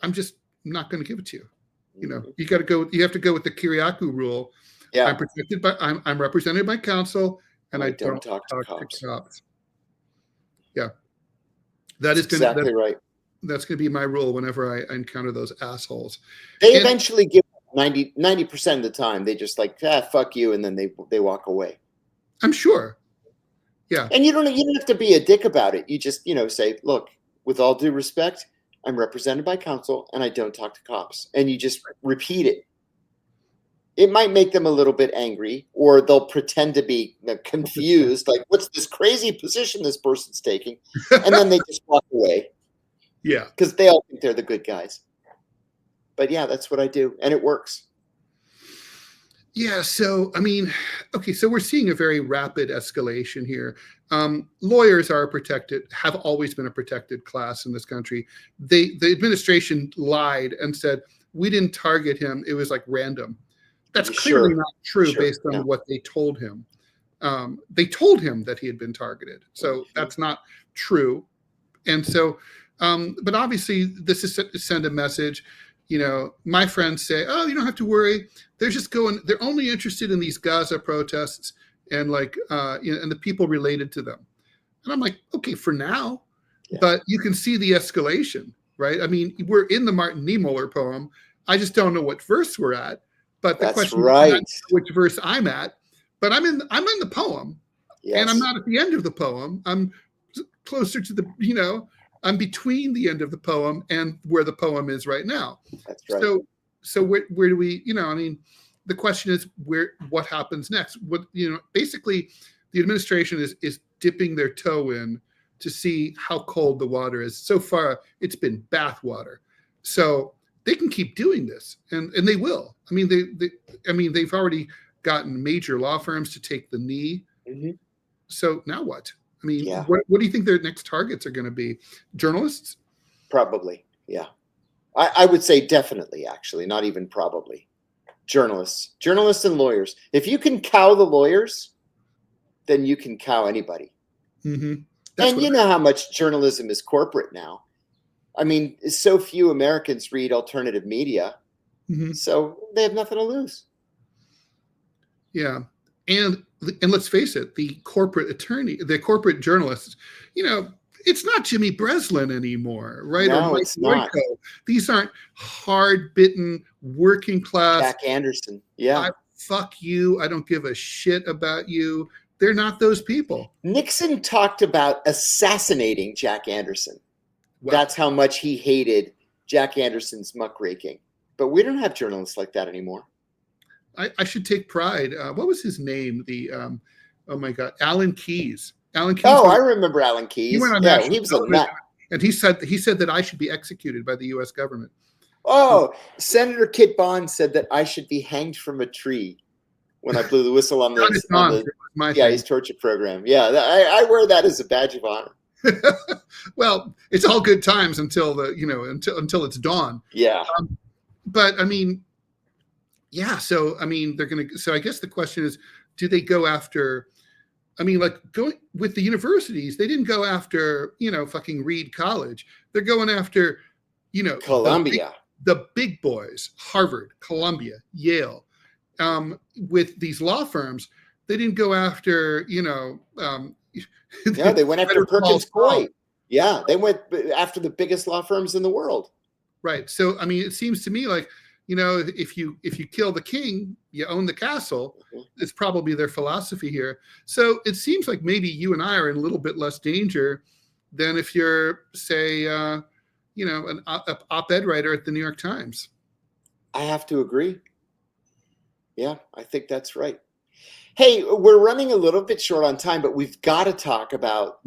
I'm just not going to give it to you. You got to go. You have to go with the Kiriakou rule. Yeah. I'm represented by counsel, and I don't talk to cops. Yeah, that is exactly right. That's going to be my rule whenever I encounter those assholes. They eventually give 90% of the time. They just like, fuck you, and then they walk away. I'm sure. Yeah. And you don't have to be a dick about it. You just say, look, with all due respect, I'm represented by counsel and I don't talk to cops. And you just repeat it. It might make them a little bit angry, or they'll pretend to be confused. Like, what's this crazy position this person's taking? And then they just walk away. Yeah. Because they all think they're the good guys. But yeah, that's what I do. And it works. Yeah, so I mean, okay, so we're seeing a very rapid escalation here. Lawyers are have always been a protected class in this country. The administration lied and said we didn't target him; it was like random. That's clearly Sure, not true sure, based on no. what they told him. They told him that he had been targeted, so that's not true. And so, but obviously, this is to send a message. You know, my friends say, "Oh, you don't have to worry. They're just going. They're only interested in these Gaza protests and like, you know, and the people related to them." And I'm like, okay, for now, Yeah. but you can see the escalation, right? I mean, we're in the Martin Niemöller poem. I just don't know what verse we're at. But the That's question is right. not which verse I'm at, but I'm in the poem, and I'm Yes. not at the end of the poem. I'm closer to the, you know, I'm between the end of the poem and where the poem is right now. That's right. So where do we, you know, I mean, the question is what happens next? What, you know, basically the administration is dipping their toe in to see how cold the water is. So far, it's been bath water. So they can keep doing this, and they will. I mean, they've already gotten major law firms to take the knee. Mm-hmm. So now what? I mean, Yeah. what do you think their next targets are going to be? Journalists? Probably. Yeah. I would say definitely, actually, not even probably. Journalists and lawyers. If you can cow the lawyers, then you can cow anybody. Mm-hmm. And you know how much journalism is corporate now. I mean, so few Americans read alternative media, so they have nothing to lose. Yeah. And let's face it, the corporate journalists, you know, it's not Jimmy Breslin anymore, right? No, or Mike it's not. Royko. These aren't hard-bitten, working class. Jack Anderson. Yeah. Fuck you. I don't give a shit about you. They're not those people. Nixon talked about assassinating Jack Anderson. Wow. That's how much he hated Jack Anderson's muckraking. But we don't have journalists like that anymore. I should take pride. What was his name? Oh my God, Alan Keyes. Alan Keyes. Oh, I remember Alan Keyes. He went on national television, and he said that I should be executed by the U.S. government. Oh, Senator Kit Bond said that I should be hanged from a tree when I blew the whistle on his torture program. Yeah, I wear that as a badge of honor. Well, it's all good times until it's dawn. Yeah. But I mean, yeah. So I mean, So I guess the question is, do they go after? I mean, like going with the universities, they didn't go after fucking Reed College. They're going after Columbia, the big boys, Harvard, Columbia, Yale. With these law firms, they didn't go after they went after Perkins Coie. Yeah, they went after the biggest law firms in the world. Right. So I mean, it seems to me like, if you kill the king, you own the castle. It's probably their philosophy here. So it seems like maybe you and I are in a little bit less danger than if you're, say, an op-ed writer at the New York Times. I have to agree. Yeah, I think that's right. Hey, we're running a little bit short on time, but we've got to talk about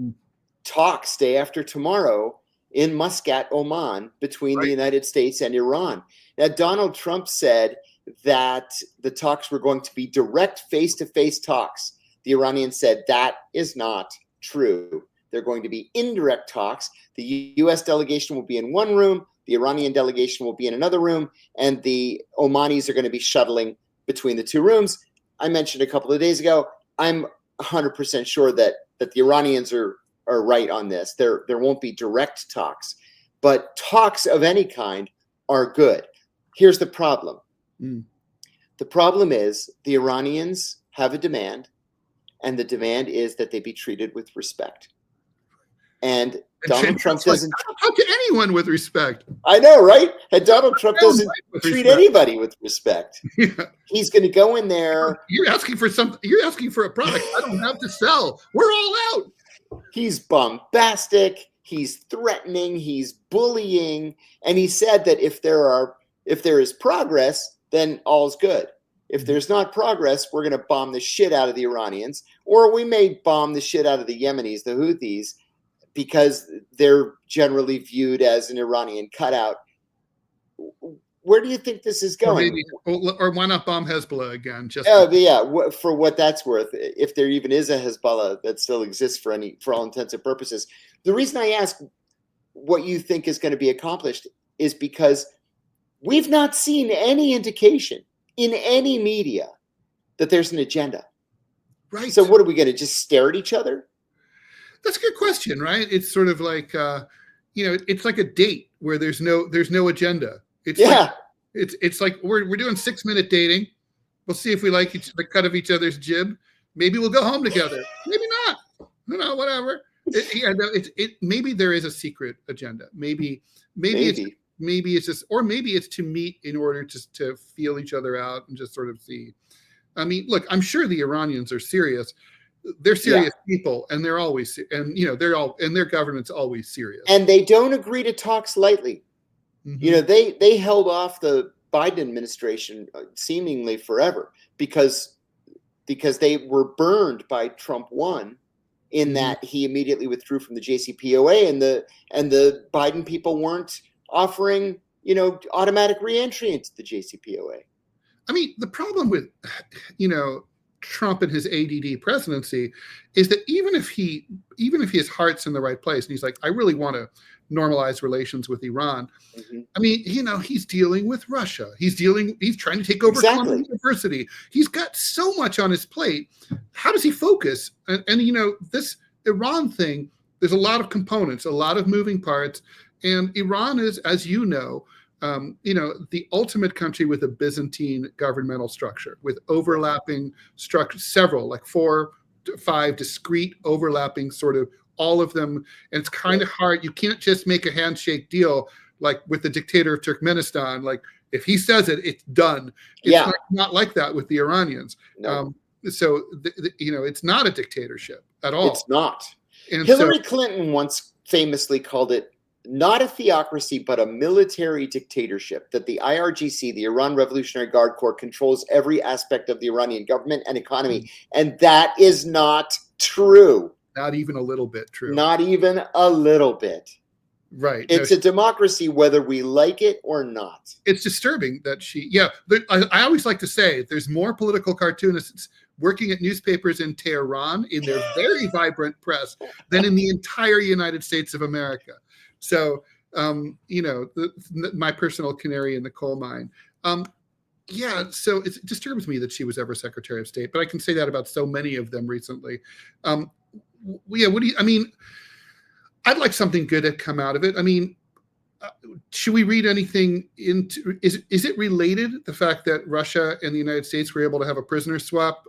talks day after tomorrow in Muscat, Oman, between the United States and Iran. Now, Donald Trump said that the talks were going to be direct face-to-face talks. The Iranians said that is not true. They're going to be indirect talks. The U.S. delegation will be in one room, the Iranian delegation will be in another room, and the Omanis are going to be shuttling between the two rooms. I mentioned a couple of days ago, I'm 100% sure that the Iranians are right on this. There won't be direct talks, but talks of any kind are good. Here's the problem. The problem is the Iranians have a demand, and the demand is that they be treated with respect. And Donald Trump doesn't talk to anyone with respect. I know, right? And Donald Trump doesn't treat anybody with respect. Yeah. He's going to go in there. You're asking for something. You're asking for a product I don't have to sell. We're all out. He's bombastic. He's threatening. He's bullying. And he said that if there is progress, then all's good. If there's not progress, we're going to bomb the shit out of the Iranians, or we may bomb the shit out of the Yemenis, the Houthis, because they're generally viewed as an Iranian cutout. where do you think this is going? Or why not bomb Hezbollah again? For what that's worth, if there even is a Hezbollah that still exists for all intents and purposes. The reason I ask what you think is going to be accomplished is because we've not seen any indication in any media that there's an agenda. Right. So what are we going to just stare at each other? That's a good question, right? It's sort of like, it's like a date where there's no agenda. It's like we're doing 6-minute dating. We'll see if we like the cut of each other's jib. Maybe we'll go home together. Maybe not. Whatever. Maybe there is a secret agenda. Maybe it's just, or maybe it's to meet in order to feel each other out and just sort of see. I mean, look, I'm sure the Iranians are serious. They're serious people, and they're always, and their government's always serious. And they don't agree to talks lightly. Mm-hmm. They held off the Biden administration seemingly forever because they were burned by Trump 1 in that he immediately withdrew from the JCPOA, and the Biden people weren't offering automatic reentry into the JCPOA. I mean, the problem with Trump and his ADD presidency is that even if his heart's in the right place and he's like, I really want to normalize relations with Iran. Mm-hmm. I mean, he's dealing with Russia. He's trying to take over Columbia University. He's got so much on his plate. How does he focus? And this Iran thing, there's a lot of components, a lot of moving parts. And Iran is, as the ultimate country with a Byzantine governmental structure, with overlapping structures, several, like 4 to 5 discrete overlapping sort of all of them. And it's kind of hard. You can't just make a handshake deal like with the dictator of Turkmenistan. Like if he says it, it's done. It's not like that with the Iranians. No. So it's not a dictatorship at all. It's not. And Hillary Clinton once famously called it not a theocracy, but a military dictatorship, that the IRGC, the Iran Revolutionary Guard Corps, controls every aspect of the Iranian government and economy. And that is not true. Not even a little bit true. Not even a little bit. Right. It's a democracy, whether we like it or not. It's disturbing that I always like to say there's more political cartoonists working at newspapers in Tehran in their very vibrant press than in the entire United States of America. So, my personal canary in the coal mine. So it disturbs me that she was ever Secretary of State, but I can say that about so many of them recently. I'd like something good to come out of it. I mean, should we read anything into, is it related, the fact that Russia and the United States were able to have a prisoner swap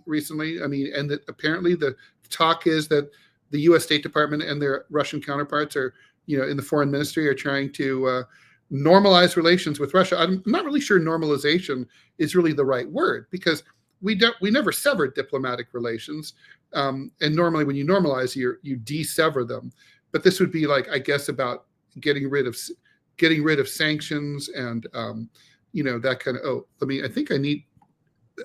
recently? I mean, and that apparently the talk is that the U.S. State Department and their Russian counterparts are, in the foreign ministry are trying to normalize relations with Russia. I'm not really sure normalization is really the right word, because we never severed diplomatic relations. And normally when you normalize, you de-sever them. But this would be like, I guess, about getting rid of sanctions and, that kind of, I think I need.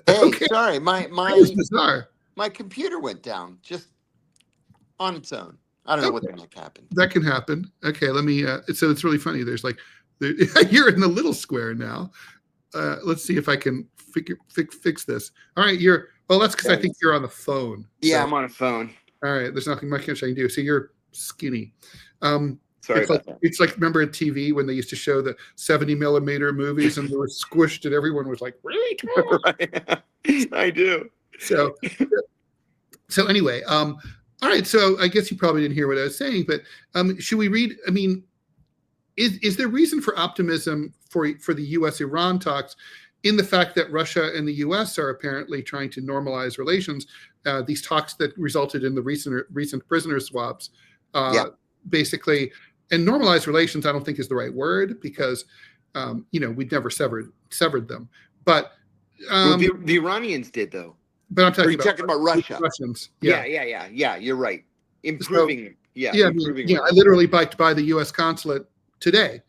Hey, okay. Sorry, my computer went down just on its own. I don't know what the heck happened. That can happen. Okay, let me. So it's really funny. There's you're in the little square now. Let's see if I can fix this. All right, that's because I think you're on the phone. Yeah, so. I'm on a phone. All right, there's nothing much I can do. So you're skinny. Sorry about that. It's like, remember at TV when they used to show the 70 millimeter movies and they were squished and everyone was like, really tall? Right. I do. So anyway, all right. So I guess you probably didn't hear what I was saying, but should we read? I mean, is there reason for optimism for the U.S.-Iran talks in the fact that Russia and the U.S. are apparently trying to normalize relations? These talks that resulted in the recent prisoner swaps, basically, and normalize relations. I don't think is the right word because we'd never severed them, but the Iranians did though. But I'm talking about Russia. Russians. Yeah. You're right. Improving. So, I literally biked by the U.S. consulate today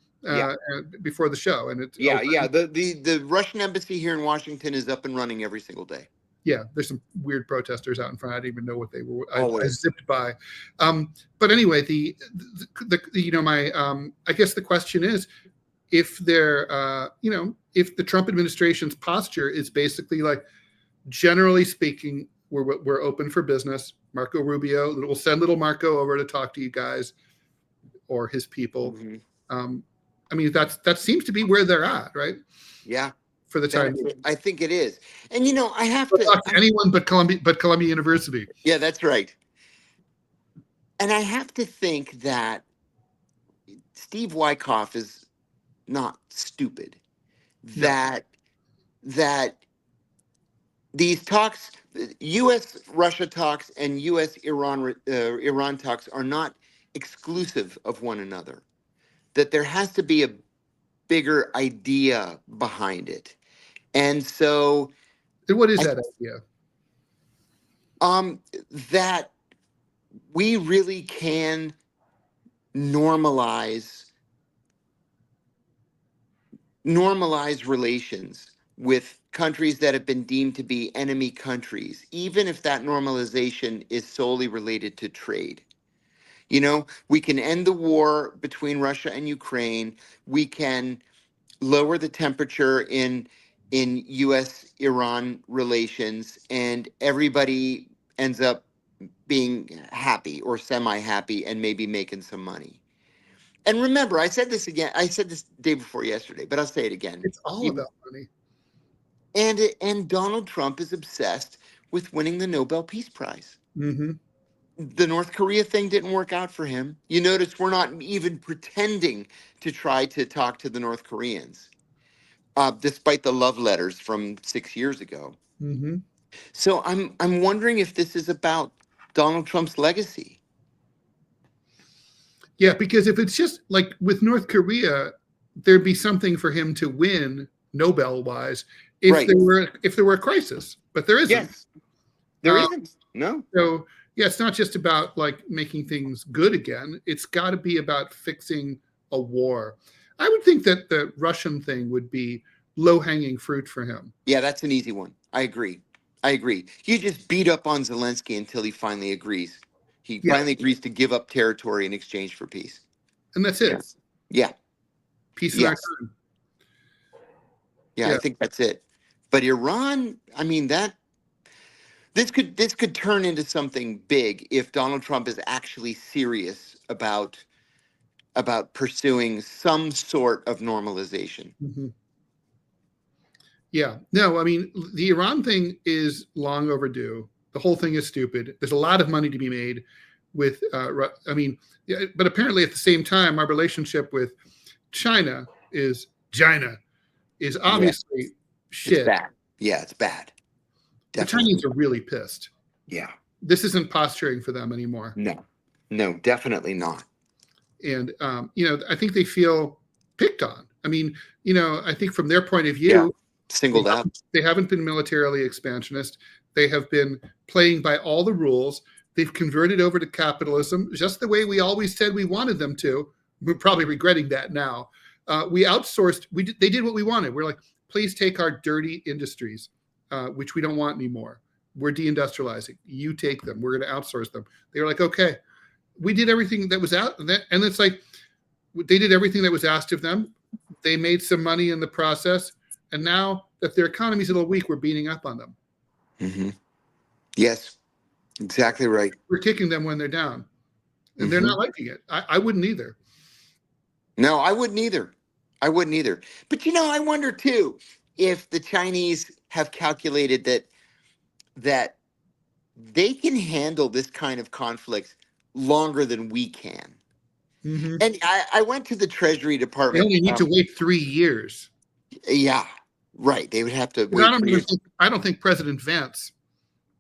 before the show, and it's the Russian embassy here in Washington is up and running every single day. Yeah, there's some weird protesters out in front. I didn't even know what they were. I zipped by. But anyway, I guess the question is, if they're, if the Trump administration's posture is basically like, generally speaking, we're open for business. Marco Rubio, we'll send little Marco over to talk to you guys or his people. Mm-hmm. I mean, that seems to be where they're at, right? Yeah. For the time. I think it is. And, I have to talk to anyone but Columbia University. Yeah, that's right. And I have to think that Steve Wyckoff is not stupid. No. That these talks, U.S.-Russia talks and U.S.-Iran talks are not exclusive of one another. That there has to be a bigger idea behind it. And so... What is that idea? That we really can normalize relations with countries that have been deemed to be enemy countries, even if that normalization is solely related to trade. We can end the war between Russia and Ukraine. We can lower the temperature in U.S.-Iran relations, and everybody ends up being happy or semi-happy and maybe making some money. And remember, I said this day before yesterday, but I'll say it again. It's all about money. And Donald Trump is obsessed with winning the Nobel Peace Prize. Mm-hmm. The North Korea thing didn't work out for him. You notice we're not even pretending to try to talk to the North Koreans, despite the love letters from 6 years ago. Mm-hmm. So I'm wondering if this is about Donald Trump's legacy. Yeah, because if it's just like with North Korea, there'd be something for him to win Nobel-wise if there were a crisis, but there isn't. Yes, there isn't. No. So yeah, it's not just about like making things good again. It's got to be about fixing a war. I would think that the Russian thing would be low-hanging fruit for him. Yeah, that's an easy one. I agree. You just beat up on Zelensky until he finally agrees. He finally agrees to give up territory in exchange for peace. And that's it. Yeah. Peace in our time. Yeah, I think that's it. But Iran, I mean, this could turn into something big if Donald Trump is actually serious about pursuing some sort of normalization. Mm-hmm. Yeah. No, I mean, the Iran thing is long overdue. The whole thing is stupid. There's a lot of money to be made with, but apparently at the same time, our relationship with China is obviously shit. It's bad. Yeah, it's bad. Definitely. The Chinese are really pissed. Yeah. This isn't posturing for them anymore. No, definitely not. And, I think they feel picked on. I mean, I think from their point of view, singled out. They haven't been militarily expansionist. They have been playing by all the rules. They've converted over to capitalism, just the way we always said we wanted them to. We're probably regretting that now. We outsourced. They did what we wanted. We're like, please take our dirty industries, which we don't want anymore. We're deindustrializing. You take them. We're going to outsource them. They were like, okay. We did everything that was out. And it's like, they did everything that was asked of them. They made some money in the process. And now that their economy's a little weak, we're beating up on them. Mm-hmm. Yes, exactly right. We're kicking them when they're down. And they're not liking it. I wouldn't either. No, I wouldn't either. But, I wonder, too, if the Chinese have calculated that they can handle this kind of conflict longer than we can. Mm-hmm. And I went to the Treasury Department. They only need to wait 3 years. Yeah, right. They would have to wait. I don't think President Vance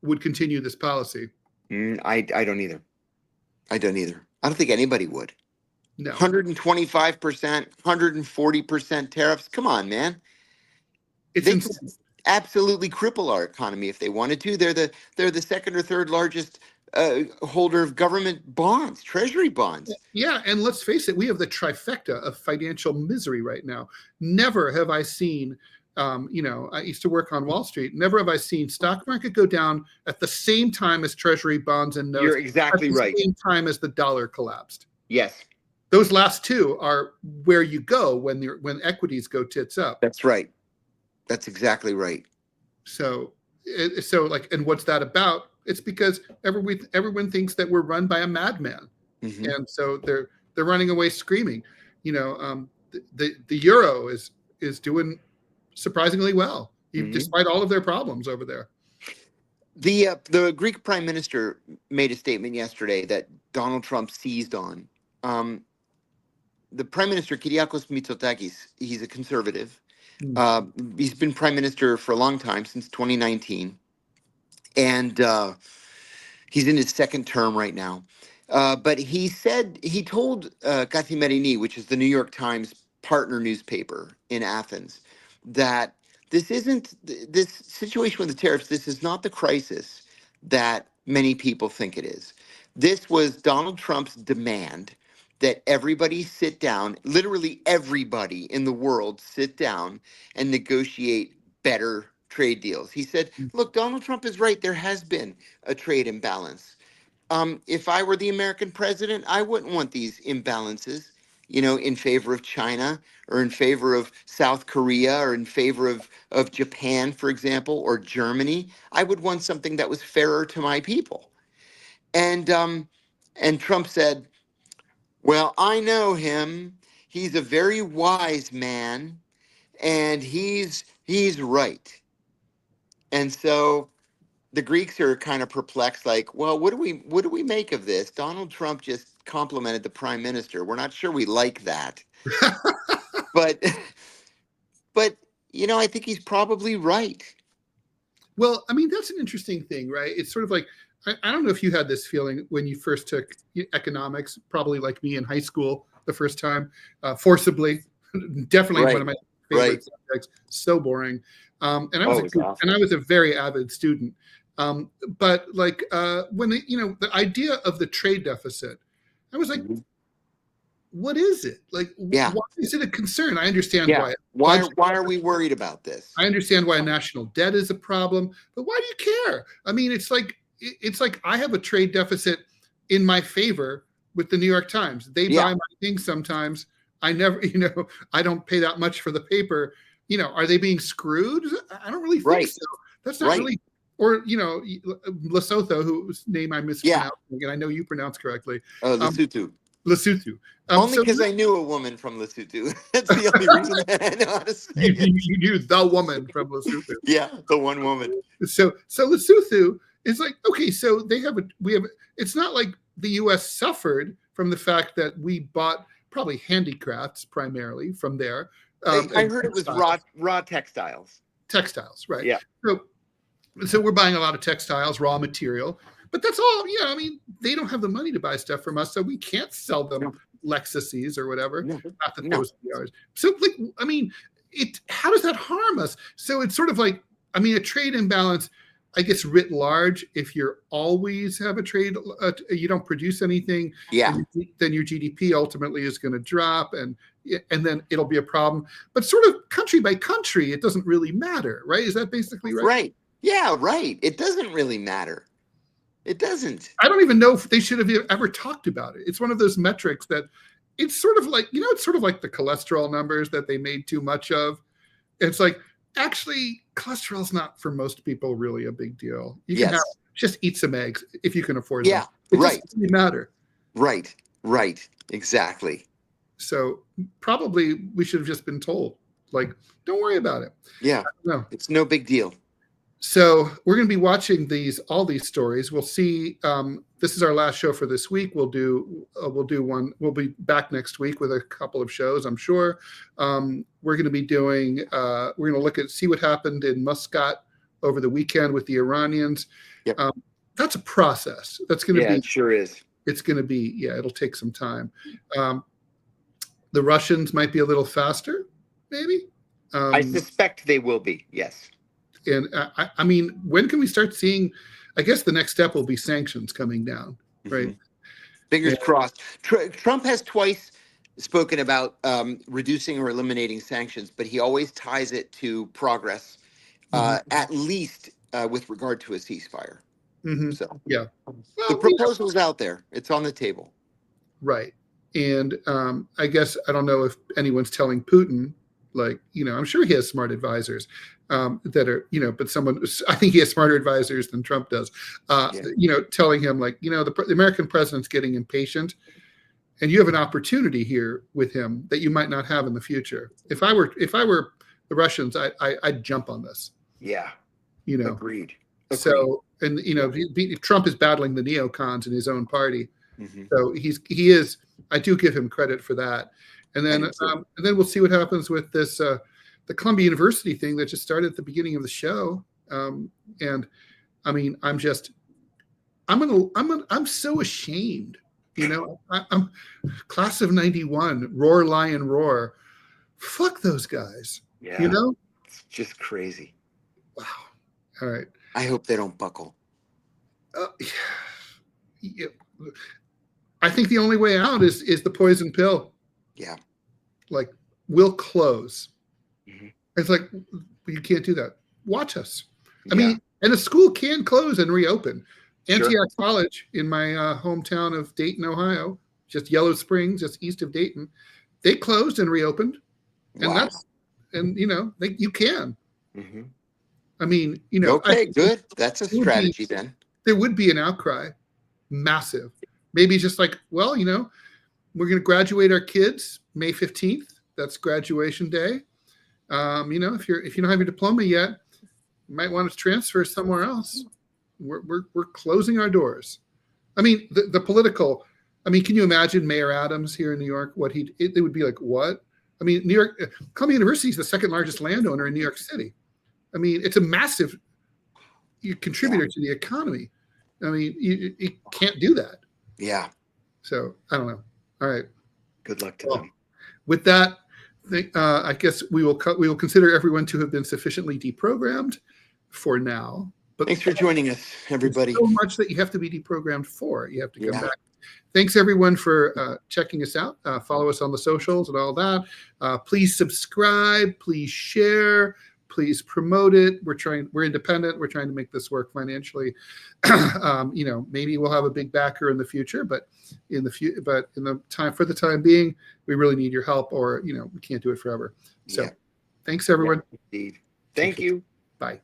would continue this policy. I don't either. I don't think anybody would. No. 125%, 140% tariffs. Come on, man. They could absolutely cripple our economy if they wanted to. They're the second or third largest holder of government bonds, treasury bonds. Yeah, and let's face it, we have the trifecta of financial misery right now. Never have I seen, I used to work on Wall Street. Never have I seen stock market go down at the same time as treasury bonds and notes. You're exactly right. At the same time as the dollar collapsed. Yes. those last two are where you go when equities go tits up. That's right. That's exactly right. So like, and what's that about? It's because everyone thinks that we're run by a madman, and so they're running away screaming. The euro is doing surprisingly well, despite all of their problems over there. The Greek prime minister made a statement yesterday that Donald Trump seized on. The prime minister, Kiriakos Mitsotakis, he's a conservative. He's been prime minister for a long time, since 2019. And he's in his second term right now. But he told Kathimerini, which is the New York Times partner newspaper in Athens, that this situation with the tariffs, this is not the crisis that many people think it is. This was Donald Trump's demand that everybody sit down, literally everybody in the world sit down and negotiate better trade deals. He said, look, Donald Trump is right. There has been a trade imbalance. If I were the American president, I wouldn't want these imbalances, in favor of China or in favor of South Korea or in favor of Japan, for example, or Germany. I would want something that was fairer to my people. And Trump said, well, I know him. He's a very wise man, and he's right. And so the Greeks are kind of perplexed, like, well, what do we make of this? Donald Trump just complimented the prime minister. We're not sure we like that. but I think he's probably right. Well, I mean, that's an interesting thing, right? It's sort of like, I don't know if you had this feeling when you first took economics, probably like me in high school the first time, forcibly. Definitely one of my favorite subjects. So boring. And I was a very avid student. But like when the idea of the trade deficit, I was like, what is it? Like, why is it a concern? I understand why. Why are we worried about this? I understand why national debt is a problem, but why do you care? I mean, it's like I have a trade deficit in my favor with the New York Times. They buy my things sometimes. I never, I don't pay that much for the paper. Are they being screwed? I don't really think so. That's not really. Or, Lesotho, whose name I mispronounced, and I know you pronounce correctly. Lesotho. Lesotho. Only because I knew a woman from Lesotho. That's the only reason I know how to say it. You knew the woman from Lesotho. Yeah, the one woman. So Lesotho is like, okay, so it's not like the U.S. suffered from the fact that we bought probably handicrafts primarily from there. I heard it was raw textiles. Textiles, right? Yeah. So we're buying a lot of textiles, raw material, but that's all. I mean, they don't have the money to buy stuff from us, so we can't sell them Lexuses or whatever. Not that those are ours. So, like, I mean, how does that harm us? So it's sort of like, I mean, a trade imbalance, I guess, writ large. If you're always have a trade, you don't produce anything. Then your GDP ultimately is going to drop, and then it'll be a problem. But sort of country by country, it doesn't really matter, right? Is that basically right? Right. Yeah, right. It doesn't really matter. It doesn't. I don't even know if they should have ever talked about it. It's one of those metrics that it's sort of like, it's sort of like the cholesterol numbers that they made too much of. It's like, actually, cholesterol's not for most people really a big deal. You can just eat some eggs if you can afford them. It doesn't really matter. Right. Exactly. So probably we should have just been told, like, don't worry about it. Yeah. No, it's no big deal. So we're going to be watching all these stories. We'll see. This is our last show for this week. We'll do one. We'll be back next week with a couple of shows, I'm sure. We're going to be doing. We're going to see what happened in Muscat over the weekend with the Iranians. Yep. That's a process. That's going to be. It sure is. It's going to be. It'll take some time. The Russians might be a little faster, maybe. I suspect they will be. Yes. And I mean, when can we start seeing? I guess the next step will be sanctions coming down, right? Fingers crossed. Trump has twice spoken about reducing or eliminating sanctions, but he always ties it to progress, at least with regard to a ceasefire. So well, the proposal's out there; it's on the table. Right. And I guess I don't know if anyone's telling Putin, like, I'm sure he has smart advisors that are, but I think he has smarter advisors than Trump does, telling him like, the American president's getting impatient and you have an opportunity here with him that you might not have in the future. If I were the Russians, I'd jump on this. Yeah. Agreed. So, and Trump is battling the neocons in his own party. So he is. I do give him credit for that. And then we'll see what happens with this the Columbia University thing that just started at the beginning of the show. And I mean, I'm so ashamed. I'm class of 91, roar, lion, roar. Fuck those guys. Yeah. It's just crazy. Wow. All right. I hope they don't buckle. Yeah. I think the only way out is the poison pill. Yeah. Like, we'll close. It's like, you can't do that. Watch us. I mean, and a school can close and reopen. Antioch College in my hometown of Dayton, Ohio, just Yellow Springs, just east of Dayton, they closed and reopened. And you can. I mean, okay, good. That's a strategy then. There would be an outcry, massive. Maybe just like, well, we're going to graduate our kids May 15th. That's graduation day. If you don't have your diploma yet, you might want to transfer somewhere else. We're closing our doors. I mean, the political. I mean, can you imagine Mayor Adams here in New York? It would be like, what? I mean, New York, Columbia University is the second largest landowner in New York City. I mean, it's a massive contributor to the economy. I mean, you can't do that. Yeah. So I don't know. All right. Good luck to them. With that, I guess we will consider everyone to have been sufficiently deprogrammed for now. But thanks for joining us, everybody. So much that you have to be deprogrammed for. You have to come back. Thanks everyone for checking us out. Follow us on the socials and all that. Please subscribe. Please share. Please promote it. We're independent. We're trying to make this work financially. Maybe we'll have a big backer in the future, but for the time being, we really need your help, or we can't do it forever. So thanks everyone. Indeed. Thank you. Bye.